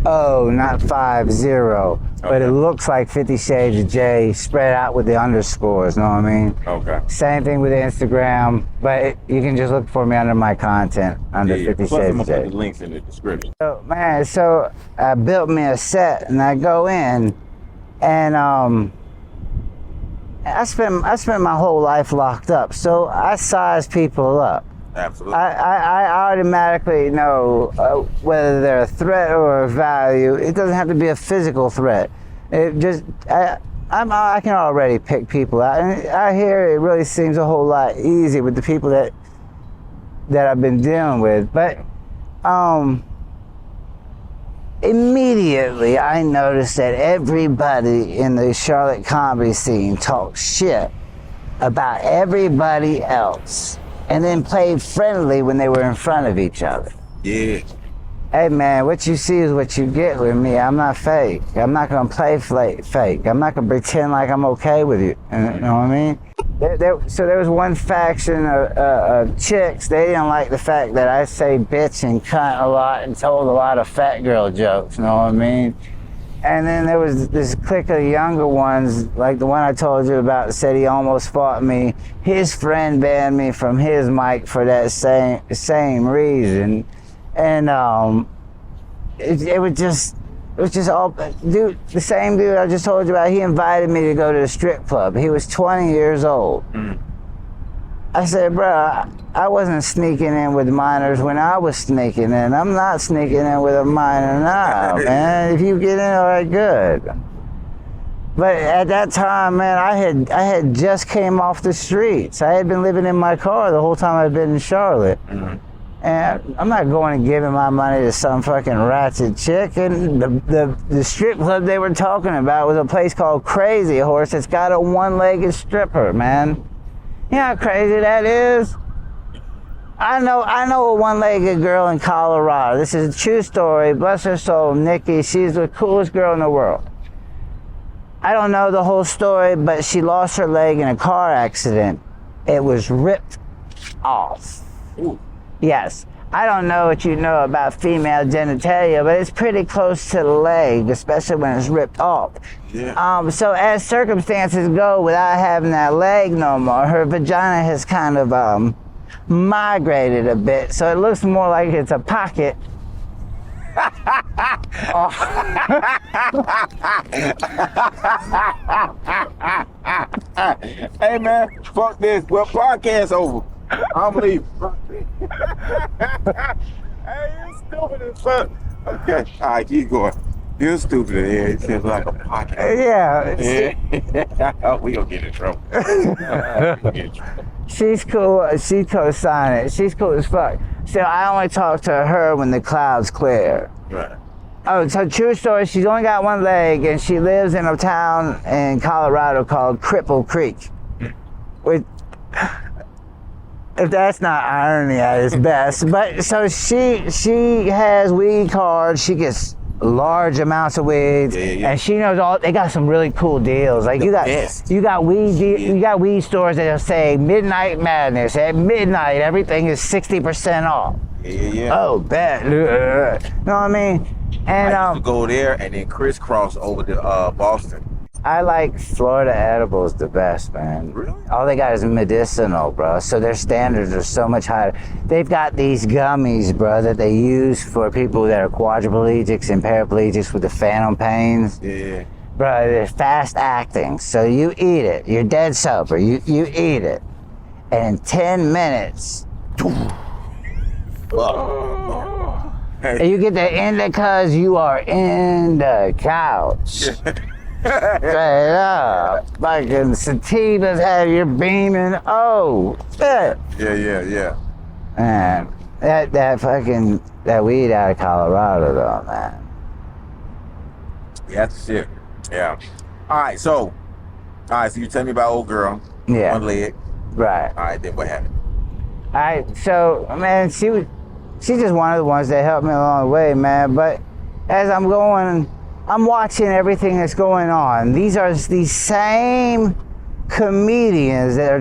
not 50. Okay. But it looks like 50 Shades of J spread out with the underscores, know what I mean? Okay. Same thing with Instagram, but you can just look for me under my content under 50 Plus, Shades I'm of gonna J. put the links in the description. So, man, so I built me a set and I go in and I spent my whole life locked up. So I size people up. Absolutely. I automatically know whether they're a threat or a value. It doesn't have to be a physical threat. It just I can already pick people out, and I hear it really seems a whole lot easier with the people that I've been dealing with. But immediately I noticed that everybody in the Charlotte comedy scene talks shit about everybody else, and then played friendly when they were in front of each other. Yeah. Hey man, what you see is what you get with me. I'm not fake. I'm not gonna play fake. I'm not gonna pretend like I'm okay with you. You know what I mean? So there was one faction of chicks. They didn't like the fact that I say bitch and cunt a lot and told a lot of fat girl jokes. You know what I mean? And then there was this clique of younger ones, like the one I told you about, that said he almost fought me. His friend banned me from his mic for that same reason. And it was just all, dude, the same dude I just told you about, he invited me to go to the strip club. He was 20 years old. I said, bro, I wasn't sneaking in with minors when I was sneaking in. I'm not sneaking in with a minor now, man. If you get in, all right, good. But at that time, man, I had just came off the streets. I had been living in my car the whole time I've been in Charlotte. And I'm not going and giving my money to some fucking ratchet chick. And the strip club they were talking about was a place called Crazy Horse. It's got a one-legged stripper, man. You know how crazy that is? I know a one-legged girl in Colorado. This is a true story. Bless her soul, Nikki. She's the coolest girl in the world. I don't know the whole story, but she lost her leg in a car accident. It was ripped off. Ooh. Yes. I don't know what you know about female genitalia, but it's pretty close to the leg, especially when it's ripped off. Yeah. So as circumstances go, without having that leg no more, her vagina has kind of migrated a bit, so it looks more like it's a pocket. Hey man, fuck this. Well, podcast over. I'm leaving. Hey, you stupid as fuck. Okay, all right, keep going. You're stupid in here. It seems like a podcast. Yeah. We gonna get in trouble. We gonna get in trouble. She's cool. She co-signed it. She's cool as fuck. So I only talk to her when the clouds clear. Right. Oh, so true story. She's only got one leg, and she lives in a town in Colorado called Cripple Creek. Which, if that's not irony at its best. But so she has weed cards. She gets large amounts of weeds, Yeah. and she knows all. They got some really cool deals. Like you got weed stores that'll say Midnight Madness at midnight. Everything is 60% off. Yeah. Oh, bet. You know what I mean? And I used to go there and then crisscross over to Boston. I like Florida edibles the best, man. Really? All they got is medicinal, bro. So their standards are so much higher. They've got these gummies, bro, that they use for people that are quadriplegics and paraplegics with the phantom pains. Yeah. Bro, they're fast acting. So you eat it. You're dead sober. You eat it. And in 10 minutes, and you get the indicas, you are in the couch. Straight up. Fucking sativas have you beaming. Oh, shit. Yeah. Man, that weed out of Colorado, though, man. Yeah, that's shit. Yeah. All right, so you tell me about old girl. Yeah. One leg. Right. All right, then what happened? All right, so, man, she's just one of the ones that helped me along the way, man. But as I'm going, I'm watching everything that's going on. These are these same comedians that are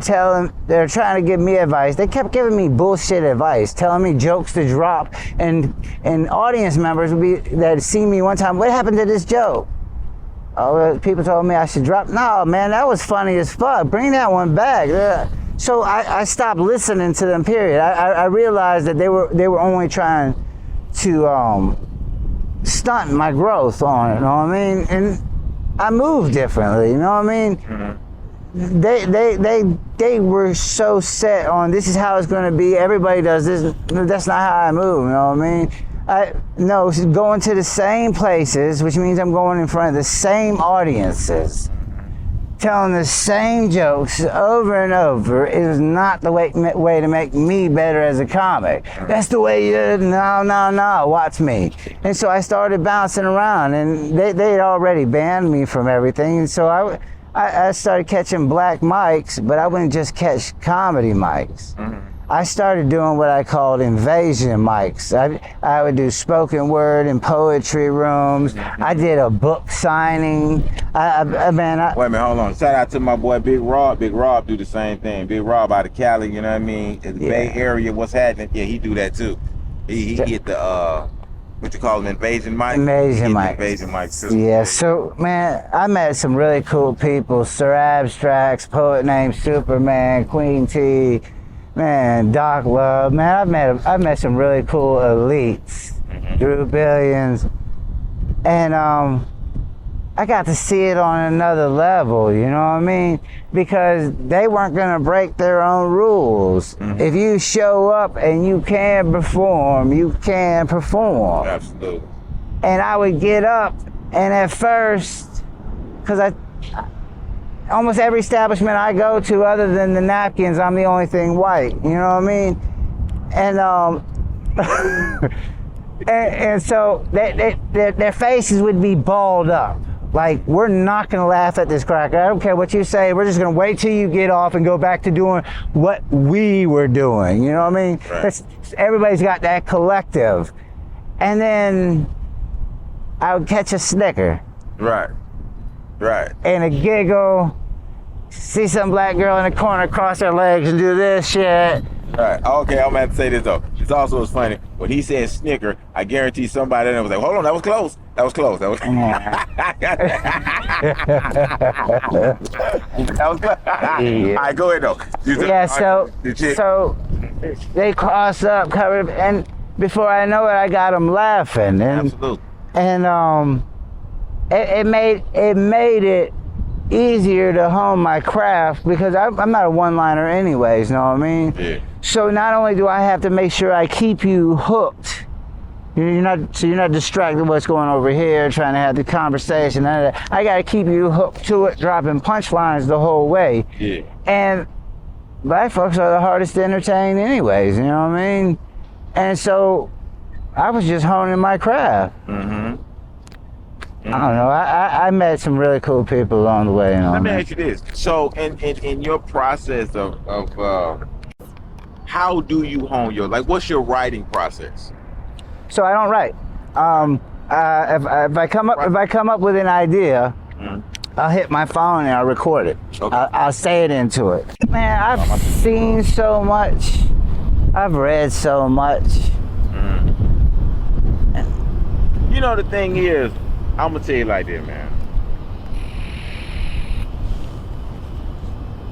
trying to give me advice. They kept giving me bullshit advice, telling me jokes to drop, and audience members that see me one time, what happened to this joke? Oh, people told me I should drop. No, man, that was funny as fuck. Bring that one back. So I stopped listening to them, period. I realized that they were only trying to stunt my growth on it, you know what I mean? And I move differently, you know what I mean? Mm-hmm. they were so set on this is how it's going to be. Everybody does this. That's not how I move. You know what I mean? No, going to the same places, which means I'm going in front of the same audiences, telling the same jokes over and over is not the way to make me better as a comic. That's the way you, no, watch me. And so I started bouncing around, and they'd already banned me from everything. And so I started catching black mics, but I wouldn't just catch comedy mics. I started doing what I called invasion mics. I would do spoken word in poetry rooms. I did a book signing. Wait a minute, hold on. Shout out to my boy Big Rob. Big Rob do the same thing. Big Rob out of Cali, you know what I mean? In the Bay Area, what's happening? Yeah, he do that too. He get the what you call them, invasion mics? Invasion mics. Invasion mics too. Yeah, so man, I met some really cool people. Sir Abstracts, poet named Superman, Queen T. Man, Doc Love, man, I've met some really cool elites, Drew Billions, and I got to see it on another level, you know what I mean? Because they weren't gonna break their own rules. If you show up and you can perform, you can perform. Absolutely. And I would get up, and at first, because almost every establishment I go to, other than the napkins, I'm the only thing white. You know what I mean? And and so their faces would be balled up. Like, we're not gonna laugh at this cracker. I don't care what you say. We're just gonna wait till you get off and go back to doing what we were doing. You know what I mean? Right. Everybody's got that collective. And then I would catch a snicker. Right. And a giggle, see some black girl in the corner cross her legs and do this shit. Right. Okay, I'm gonna have to say this though. This also was funny. When he said snicker, I guarantee somebody there was like, hold on, that was close. That was close. That was close. Yeah. All right, go ahead though. Yeah, so they cross up, covered, and before I know it, I got them laughing. And, Absolutely. And it made it easier to hone my craft, because I'm not a one-liner anyways, you know what I mean? Yeah. So not only do I have to make sure I keep you hooked, you're not distracted what's going over here, trying to have the conversation, none of that. I gotta keep you hooked to it, dropping punchlines the whole way. Yeah. And black folks are the hardest to entertain anyways, you know what I mean? And so I was just honing my craft. I don't know. I met some really cool people along the way. Let me ask you this. So, in your process of how do you hone your, like, what's your writing process? So I don't write. If I come up with an idea, I'll hit my phone and I'll record it. Okay. I'll say it into it. Man, I've seen so much. I've read so much. You know, the thing is, I'm gonna tell you like this, man.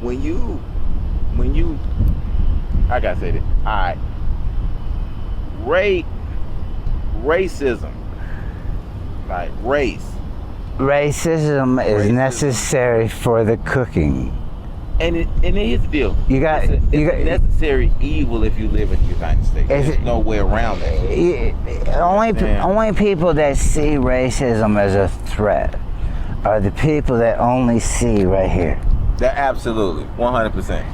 When you, I gotta say this. All right. Racism, like race. Racism is necessary for the cooking. And here's the deal. It's a necessary evil if you live in the United States. There's no way around that. Only people that see racism as a threat are the people that only see right here. That absolutely, 100%.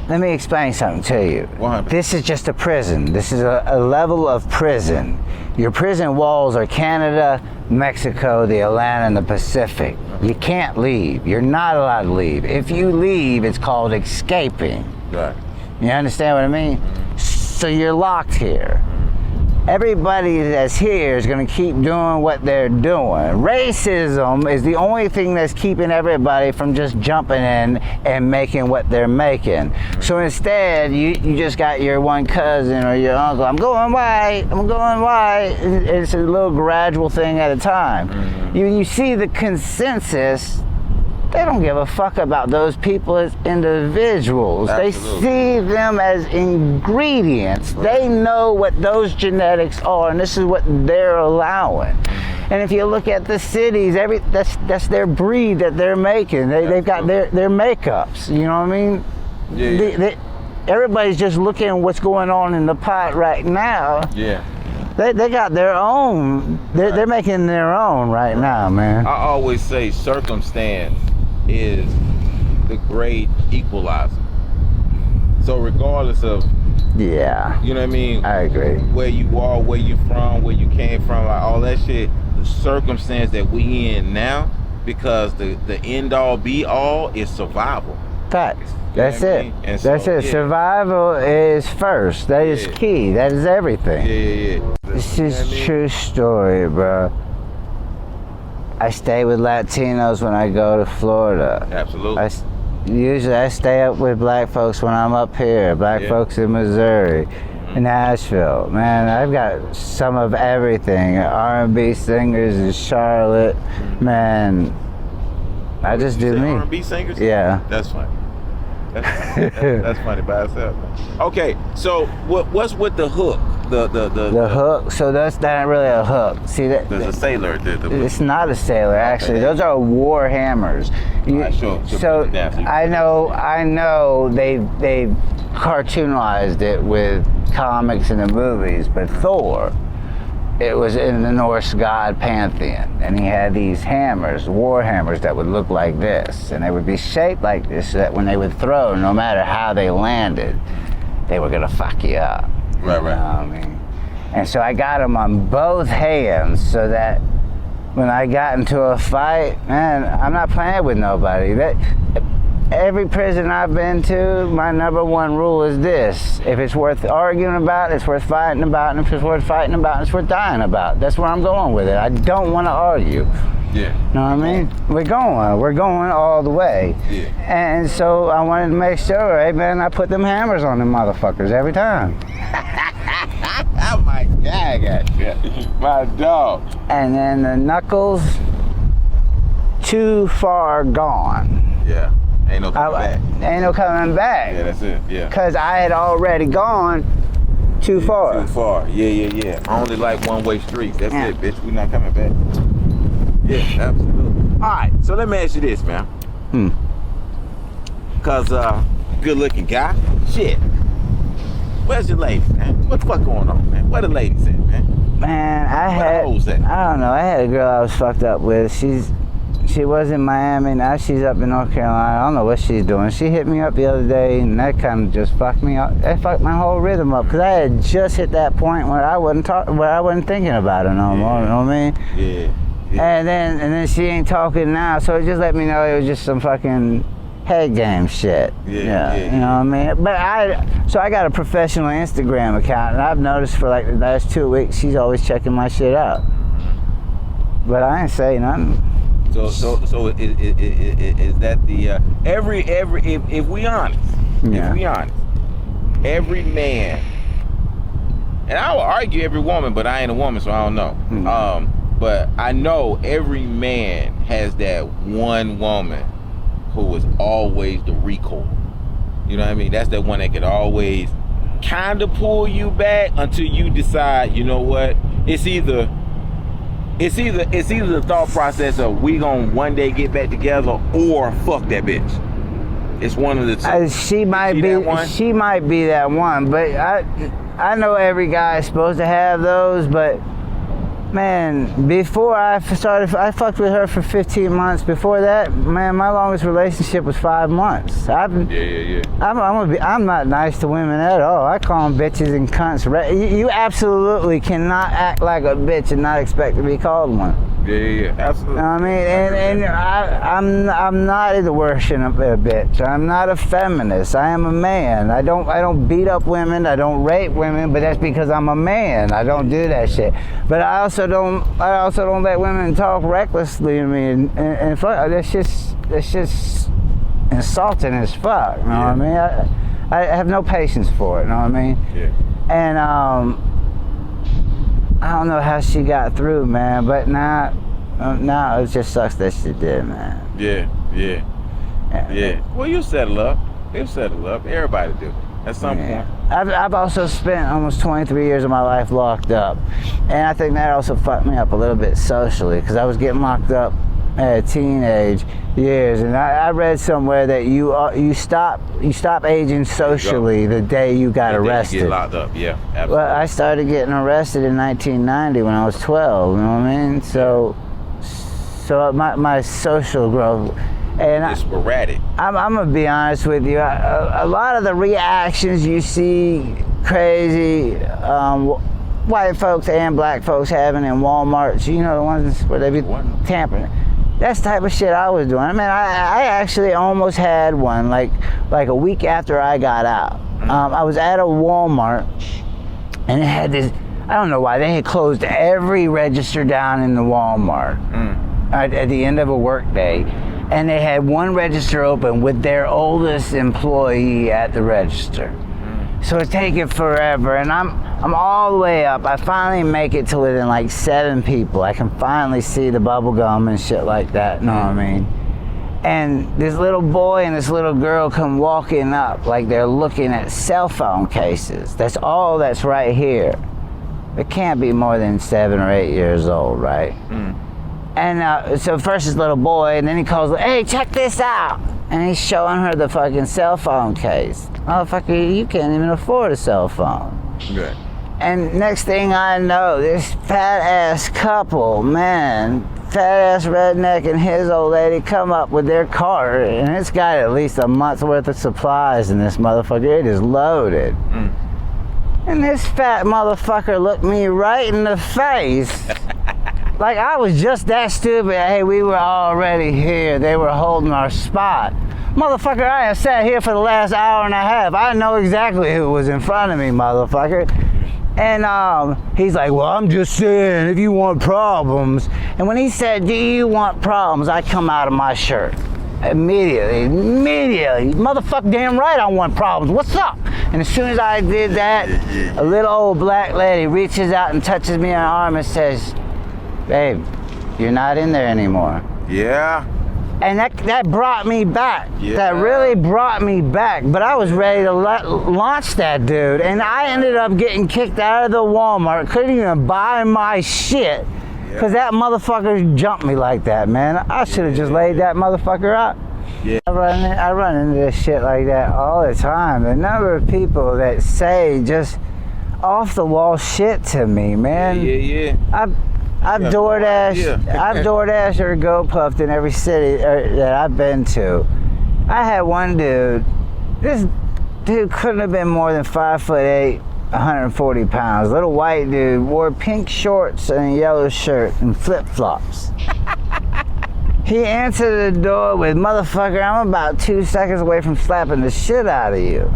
Let me explain something to you. 100%. This is just a prison. This is a level of prison. Your prison walls are Canada, Mexico, the Atlantic, and the Pacific. You can't leave. You're not allowed to leave. If you leave, it's called escaping. Right. You understand what I mean? So you're locked here. Everybody that's here is going to keep doing what they're doing. Racism is the only thing that's keeping everybody from just jumping in and making what they're making. So instead, you just got your one cousin or your uncle, I'm going white. It's a little gradual thing at a time. You see the consensus. They don't give a fuck about those people as individuals. Absolutely. They see them as ingredients. They know what those genetics are, and this is what they're allowing. And if you look at the cities, that's their breed that they're making. They've got their makeups. You know what I mean? Yeah. Everybody's just looking at what's going on in the pot right now. Yeah. They got their own. They're making their own right now, man. I always say circumstance is the great equalizer. So regardless of, Yeah. you know what I mean? I agree. Where you are, where you from, where you came from, like all that shit, the circumstance that we in now, because the end all be all is survival. Facts. You know That's what I it. mean? And That's so, it. yeah. Survival is first. That is key. That is everything. Yeah. This You know is what I mean? true story, bro. I stay with Latinos when I go to Florida. Absolutely. Usually I stay up with black folks when I'm up here. Black folks in Missouri, Nashville. Man, I've got some of everything. R&B singers in Charlotte. Man, I just do me. R&B singers? Yeah. That's funny. That's funny by itself. Man. Okay, so what's with the hook? The hook. So that's not really a hook. See that? There's a sailor. It's not a sailor, actually. Those are war hammers. So I know they've cartoonized it with comics and the movies, but Thor, it was in the Norse god pantheon, and he had these hammers, war hammers, that would look like this, and they would be shaped like this, so that when they would throw, no matter how they landed, they were gonna fuck you up. Right. You know what I mean? And so I got them on both hands, so that when I got into a fight, man, I'm not playing with nobody. Every prison I've been to, my number one rule is this: if it's worth arguing about, it's worth fighting about, and if it's worth fighting about, it's worth dying about. That's where I'm going with it. I don't want to argue. Yeah. Know what I mean? We're going all the way. Yeah. And so I wanted to make sure, hey man, I put them hammers on them motherfuckers every time. Oh my God, my dog. And then the knuckles, too far gone. Yeah. Ain't no coming back. Ain't no coming back. Yeah, that's it. Yeah. Cause I had already gone too far. Too far. Yeah. Only like one-way streets. That's Yeah. it, bitch. We not coming back. Yeah, absolutely. All right. So let me ask you this, man. Cause good looking guy. Shit. Where's your lady, man? What the fuck going on, man? Where the ladies at, man? Man, Where the hoes at? I don't know. I had a girl I was fucked up with. She was in Miami. Now she's up in North Carolina. I don't know what she's doing. She hit me up the other day, and that kind of just fucked me up. That fucked my whole rhythm up, because I had just hit that point where I wasn't thinking about her no more. You know what I mean? Yeah. And then she ain't talking now, so it just let me know it was just some fucking head game shit. Yeah. You know what I mean? But I got a professional Instagram account, and I've noticed for like the last 2 weeks she's always checking my shit out. But I ain't say nothing. So is that the if we honest, every man, and I will argue every woman, but I ain't a woman, so I don't know. But I know every man has that one woman who was always the recoil. You know what I mean? That's that one that could always kind of pull you back until you decide, you know what? It's either the thought process of we gonna one day get back together or fuck that bitch. It's one of the two. She might be that one, but I know every guy is supposed to have those, but man, before I fucked with her for 15 months. Before that, man, my longest relationship was 5 months. I'm not nice to women at all. I call them bitches and cunts. You absolutely cannot act like a bitch and not expect to be called one. Yeah, absolutely. You know what I mean? I'm not into worshiping a bitch. I'm not a feminist. I am a man. I don't beat up women. I don't rape women, but that's because I'm a man. I don't do that shit. But I also don't let women talk recklessly to me and fuck. That's just insulting as fuck. You know what I mean? I have no patience for it. You know what I mean? Yeah. And I don't know how she got through, man, but now it just sucks that she did, man. Yeah. Well, you settle up. Everybody do. at some point. I've also spent almost 23 years of my life locked up, and I think that also fucked me up a little bit socially, because I was getting locked up at teenage years, and I read somewhere that you stop aging socially the day you got arrested. You get locked up, yeah, absolutely. Well, I started getting arrested in 1990 when I was 12. You know what I mean? So my social growth. And it's sporadic. I'm gonna be honest with you. A lot of the reactions you see crazy white folks and black folks having in Walmarts, you know, the ones where they be tampering. That's the type of shit I was doing. I mean, I actually almost had one like a week after I got out. I was at a Walmart, and it had this. I don't know why they had closed every register down in the Walmart at the end of a work day. And they had one register open with their oldest employee at the register. So it's taking forever, and I'm all the way up. I finally make it to within like 7 people. I can finally see the bubble gum and shit like that, you know what I mean? And this little boy and this little girl come walking up like they're looking at cell phone cases. That's all that's right here. It can't be more than 7 or 8 years old, right? And so first this little boy, and then he calls, hey, check this out. And he's showing her the fucking cell phone case. Motherfucker, you can't even afford a cell phone. Right. And next thing I know, this fat ass couple, man, fat ass redneck and his old lady come up with their cart, and it's got at least a month's worth of supplies in this motherfucker. It is loaded. And this fat motherfucker looked me right in the face. Like I was just that stupid. Hey, we were already here. They were holding our spot. Motherfucker, I have sat here for the last hour and a half. I know exactly who was in front of me, motherfucker. And he's like, well, I'm just saying, if you want problems. And when he said, do you want problems? I come out of my shirt. Immediately. Motherfucker, damn right I want problems. What's up? And as soon as I did that, a little old black lady reaches out and touches me on the arm and says, babe, you're not in there anymore. Yeah. And that brought me back. Yeah. That really brought me back. But I was ready to launch that dude. And I ended up getting kicked out of the Walmart. Couldn't even buy my shit. Because that motherfucker jumped me like that, man. I should have just laid that motherfucker out. Yeah. I run into this shit like that all the time. The number of people that say just off the wall shit to me, man. Yeah. I've DoorDashed or GoPuffed in every city that I've been to. I had one dude. This dude couldn't have been more than 5'8", 140 pounds. Little white dude, wore pink shorts and a yellow shirt and flip-flops. He answered the door with, motherfucker, I'm about 2 seconds away from slapping the shit out of you.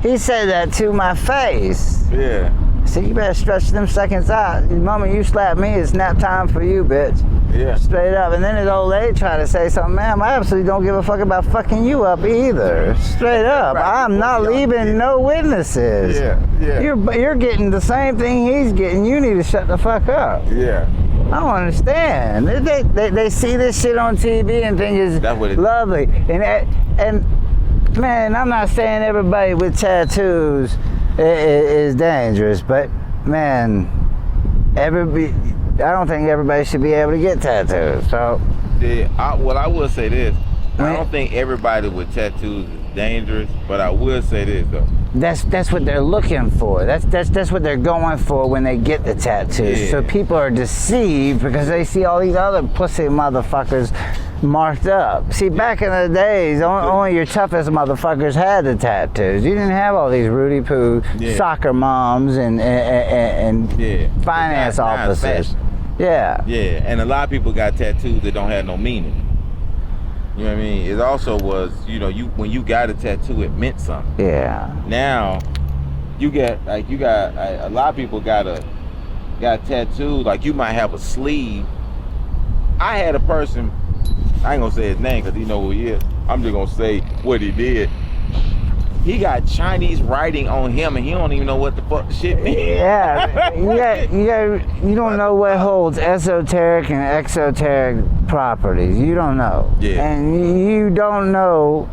He said that to my face. Yeah. So you better stretch them seconds out. The moment you slap me, it's nap time for you, bitch. Yeah. Straight up. And then his old lady tried to say something, ma'am, I absolutely don't give a fuck about fucking you up either. Straight up. Right. I'm not leaving no witnesses. Yeah. You're getting the same thing he's getting. You need to shut the fuck up. Yeah. I don't understand. They see this shit on TV and think it's lovely. And man, I'm not saying everybody with tattoos is dangerous, but man, I don't think everybody should be able to get tattoos. So, I will say this: I don't think everybody with tattoos is dangerous, but I will say this though. That's what they're looking for. That's what they're going for when they get the tattoos. Yeah. So people are deceived because they see all these other pussy motherfuckers marked up. See, back in the days, only your toughest motherfuckers had the tattoos. You didn't have all these Rudy Poo soccer moms and finance officers. Yeah. Yeah, and a lot of people got tattoos that don't have no meaning. You know what I mean? It also was, when you got a tattoo, it meant something. Yeah. Now, you got a lot of people got tattoos. Like you might have a sleeve. I had a person. I ain't gonna say his name because he know who he is. I'm just gonna say what he did. He got Chinese writing on him, and he don't even know what the fuck the shit means. Yeah, you don't know what holds esoteric and exoteric properties. You don't know. Yeah. And you don't know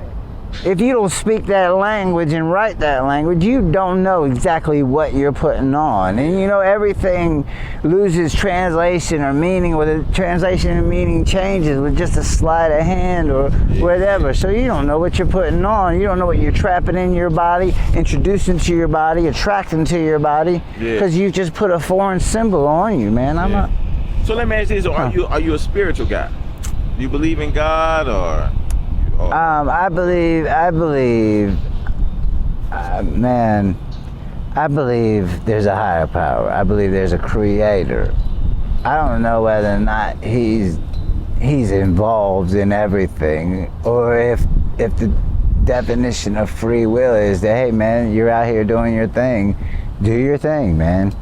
if you don't speak that language and write that language, you don't know exactly what you're putting on. And you know, everything loses translation or meaning, or the translation and meaning changes with just a sleight of hand or whatever. So you don't know what you're putting on. You don't know what you're trapping in your body, introducing to your body, attracting to your body, because you just put a foreign symbol on you, man. I'm not. So let me ask you this: Are you a spiritual guy? Do you believe in God or? I believe, man, I believe there's a higher power. I believe there's a creator. I don't know whether or not he's involved in everything, or if the definition of free will is that, hey man, you're out here doing your thing, do your thing, man.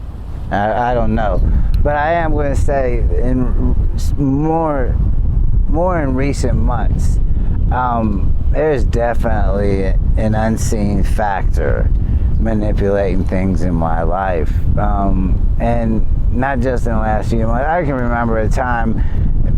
I don't know, but I am going to say in more in recent months, there's definitely an unseen factor manipulating things in my life, and not just in the last few months. I can remember a time,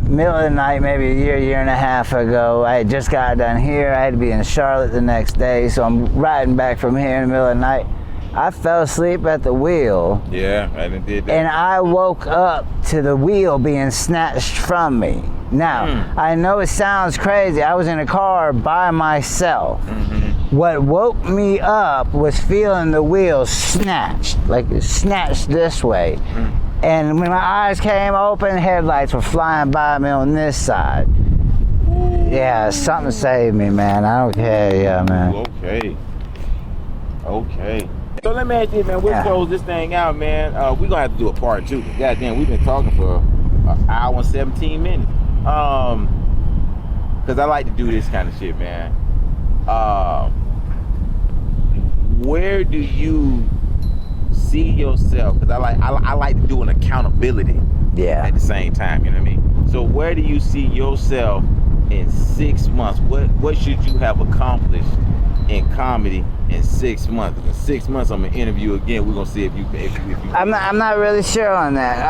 middle of the night, maybe a year and a half ago, I had just got done here. I had to be in Charlotte the next day, so I'm riding back from here in the middle of the night. I fell asleep at the wheel. Yeah, I did that. And I woke up to the wheel being snatched from me. Now, I know it sounds crazy. I was in a car by myself. What woke me up was feeling the wheel snatched, like it snatched this way. And when my eyes came open, headlights were flying by me on this side. Yeah, something saved me, man. I don't care, yeah, man. Okay. So let me ask you, man, we'll close this thing out, man. We're going to have to do a part 2. Goddamn, we've been talking for an hour and 17 minutes. Because I like to do this kind of shit, man. Where do you see yourself? Because I like to do an accountability at the same time, you know what I mean? So where do you see yourself in 6 months? What should you have accomplished in comedy in 6 months? In 6 months, I'm gonna interview again. We're gonna see if you. I'm not really sure on that.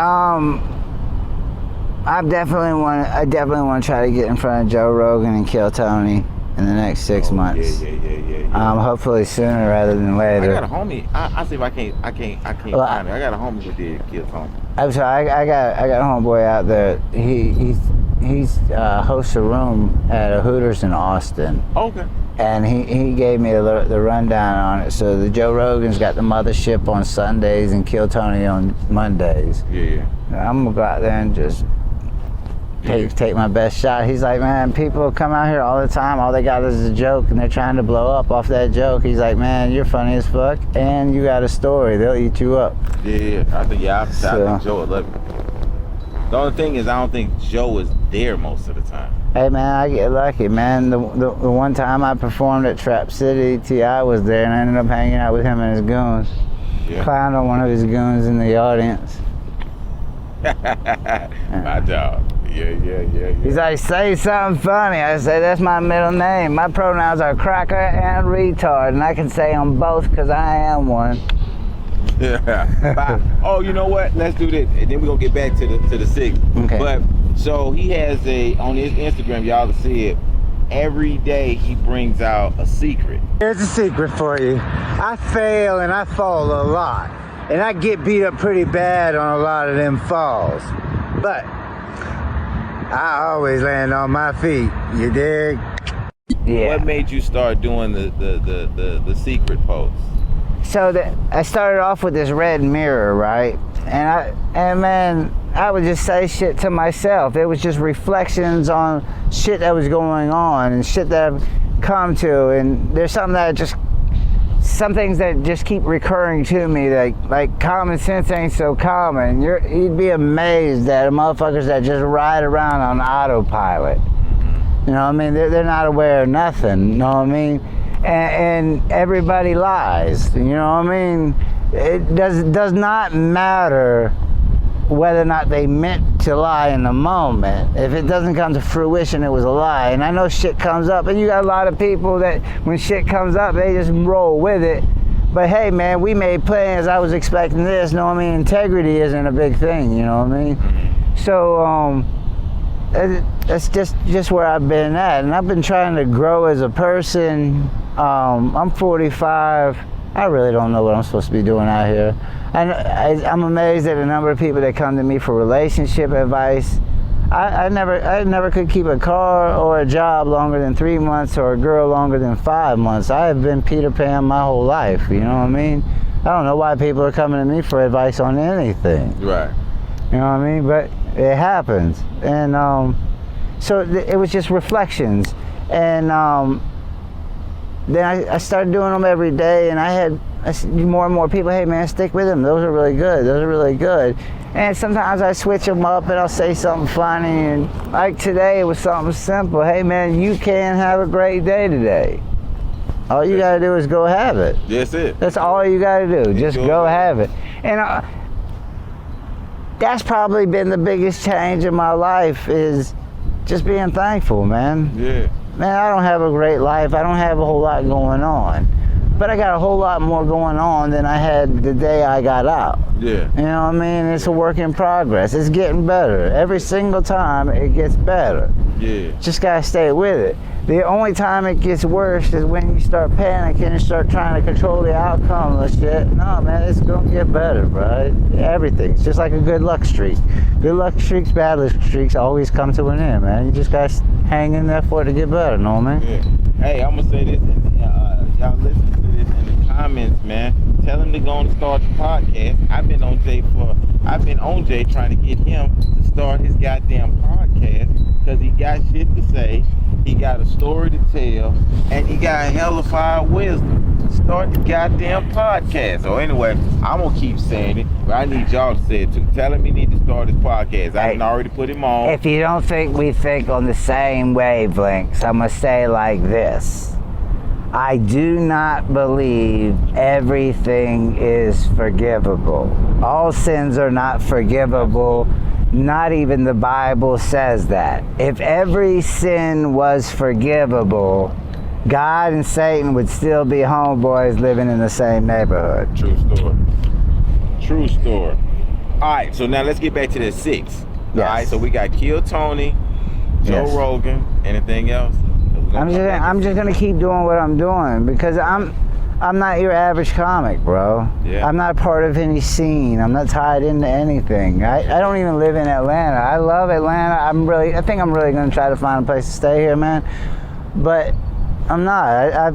I definitely want to try to get in front of Joe Rogan and kill Tony in the next 6 months. Yeah. Hopefully sooner rather than later. I got a homie. I see if I can't find it. I got a homie who did kill Tony. I'm sorry. I got a homeboy out there. He's hosts a room at a Hooters in Austin. Okay. And he gave me the rundown on it. So the Joe Rogan's got the mothership on Sundays and Kill Tony on Mondays. Yeah. I'm gonna go out there and just take my best shot. He's like, man, people come out here all the time. All they got is a joke, and they're trying to blow up off that joke. He's like, man, you're funny as fuck, and you got a story. They'll eat you up. Yeah. I think Joe would love it. The only thing is, I don't think Joe is there most of the time. Hey man, I get lucky, man. The one time I performed at Trap City, T.I. was there, and I ended up hanging out with him and his goons. Yeah. Clowned on one of his goons in the audience. My dog. Yeah. He's like, say something funny. I say, that's my middle name. My pronouns are cracker and retard, and I can say them both because I am one. Yeah. Oh, you know what? Let's do this, and then we're gonna get back to the 6. Okay. But so he has on his Instagram, y'all to see it. Every day he brings out a secret. Here's a secret for you. I fail and I fall a lot, and I get beat up pretty bad on a lot of them falls. But I always land on my feet. You dig? Yeah. What made you start doing the secret post? So I started off with this red mirror, right? And man, I would just say shit to myself. It was just reflections on shit that was going on and shit that I've come to. And there's some things that just keep recurring to me, like common sense ain't so common. You'd be amazed at motherfuckers that just ride around on autopilot. You know what I mean? They're not aware of nothing. You know what I mean? And everybody lies. You know what I mean? It does not matter whether or not they meant to lie in the moment. If it doesn't come to fruition, it was a lie. And I know shit comes up, and you got a lot of people that when shit comes up, they just roll with it. But hey, man, we made plans. I was expecting this. You know what I mean? Integrity isn't a big thing. You know what I mean? So that's just where I've been at, and I've been trying to grow as a person. I'm 45. I really don't know what I'm supposed to be doing out here. And I'm amazed at the number of people that come to me for relationship advice. I never could keep a car or a job longer than 3 months, or a girl longer than 5 months. I have been Peter Pan my whole life, you know what I mean? I don't know why people are coming to me for advice on anything. Right. You know what I mean? But it happens. And so it was just reflections. And then I started doing them every day, and I see more and more people, hey man, stick with them. Those are really good. Those are really good. And sometimes I switch them up and I'll say something funny. And like today, it was something simple. Hey man, you can have a great day today. All you gotta do is go have it. That's it. That's all you gotta do. Just go have it. And that's probably been the biggest change in my life, is just being thankful, man. Yeah. Man, I don't have a great life. I don't have a whole lot going on. But I got a whole lot more going on than I had the day I got out. Yeah. You know what I mean? It's a work in progress. It's getting better. Every single time it gets better. Yeah. Just gotta stay with it. The only time it gets worse is when you start panicking and start trying to control the outcome of shit. No, man, it's gonna get better, bro. Everything. It's just like a good luck streak. Good luck streaks, bad luck streaks always come to an end, man. You just gotta hang in there for it to get better, know what I mean? Yeah. Hey, I'm gonna say this, and y'all listen to this in the comments, man. Tell him to go and start the podcast. I've been on Jay trying to get him to start his goddamn podcast, because he got shit to say, he got a story to tell, and he got a hell of fire wisdom. Start the goddamn podcast. So anyway, I'm gonna keep saying it, but I need y'all to say it too. Tell him he need to start his podcast. I can already put him on. If you don't think we think on the same wavelengths, I'm gonna say like this. I do not believe everything is forgivable. All sins are not forgivable. Not even the Bible says that. If every sin was forgivable, God and Satan would still be homeboys living in the same neighborhood. True story. True story. All right, so now let's get back to the 6. Yes. All right, so we got Kill Tony, Joe Yes. Rogan, anything else? I'm just gonna keep doing what I'm doing, because I'm not your average comic, bro. Yeah. I'm not part of any scene. I'm not tied into anything. I don't even live in Atlanta. I love Atlanta. I think I'm really gonna try to find a place to stay here, man. But I'm not.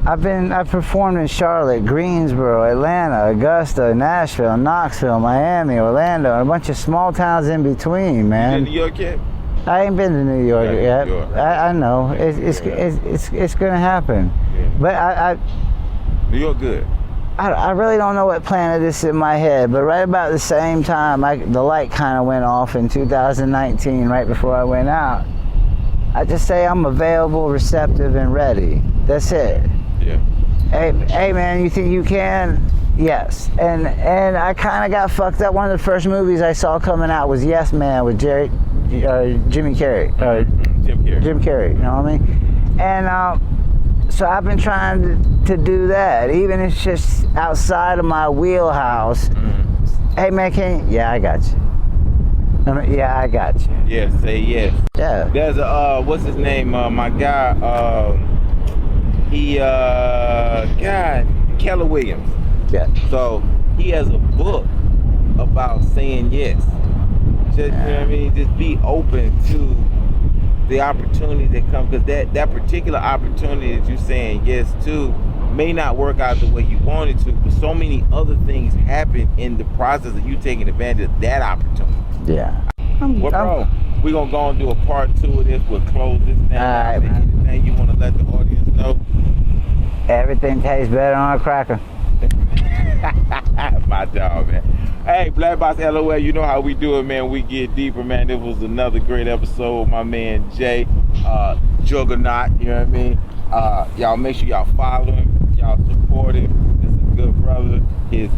I've performed in Charlotte, Greensboro, Atlanta, Augusta, Nashville, Knoxville, Miami, Orlando, and a bunch of small towns in between, man. You in New York yet? I ain't been to New York yet. New York. I know it's gonna happen, Yeah. but New York good. I really don't know what planted this in my head. But right about the same time, the light kind of went off in 2019, right before I went out. I just say I'm available, receptive, and ready. That's it. Yeah. Hey man, you think you can? Yes. And I kind of got fucked up. One of the first movies I saw coming out was Yes Man with Jim Carrey. Jim Carrey, you know what I mean? And so I've been trying to do that, even if it's just outside of my wheelhouse. Hey man, yeah, I got you. Yeah, I got you. Yeah, say yes. Yeah. There's a what's his name? My guy. Keller Williams. Yeah. So he has a book about saying yes. Just, you know what I mean? Just be open to the opportunity that comes, because that particular opportunity that you're saying yes to may not work out the way you wanted to, but so many other things happen in the process of you taking advantage of that opportunity. Yeah. Bro, we're gonna go and do a part 2 of this. We'll close this thing. All right, man. Anything you want to let the audience know? Everything tastes better on a cracker. My dog, man. Hey, Blackboxlol, you know how we do it, man. We get deeper, man. This was another great episode. My man Jay, Juggernaut, you know what I mean? Y'all make sure y'all follow him, y'all support him. This is a good brother. His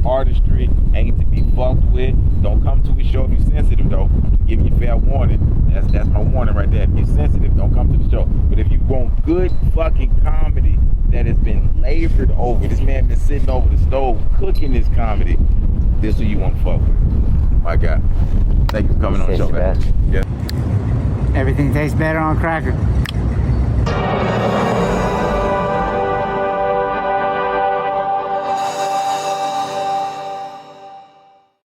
artistry ain't to be fucked with. Don't come to his show if you're sensitive, though. I'm giving you fair warning. That's my warning right there. If you're sensitive, don't come to the show. But if you want good fucking comedy that has been labored over, this man been sitting over the stove cooking this comedy, this is who you want to fuck with. My guy. Thank you for coming on the show, Appreciate man. you, Yeah. Everything tastes better on cracker.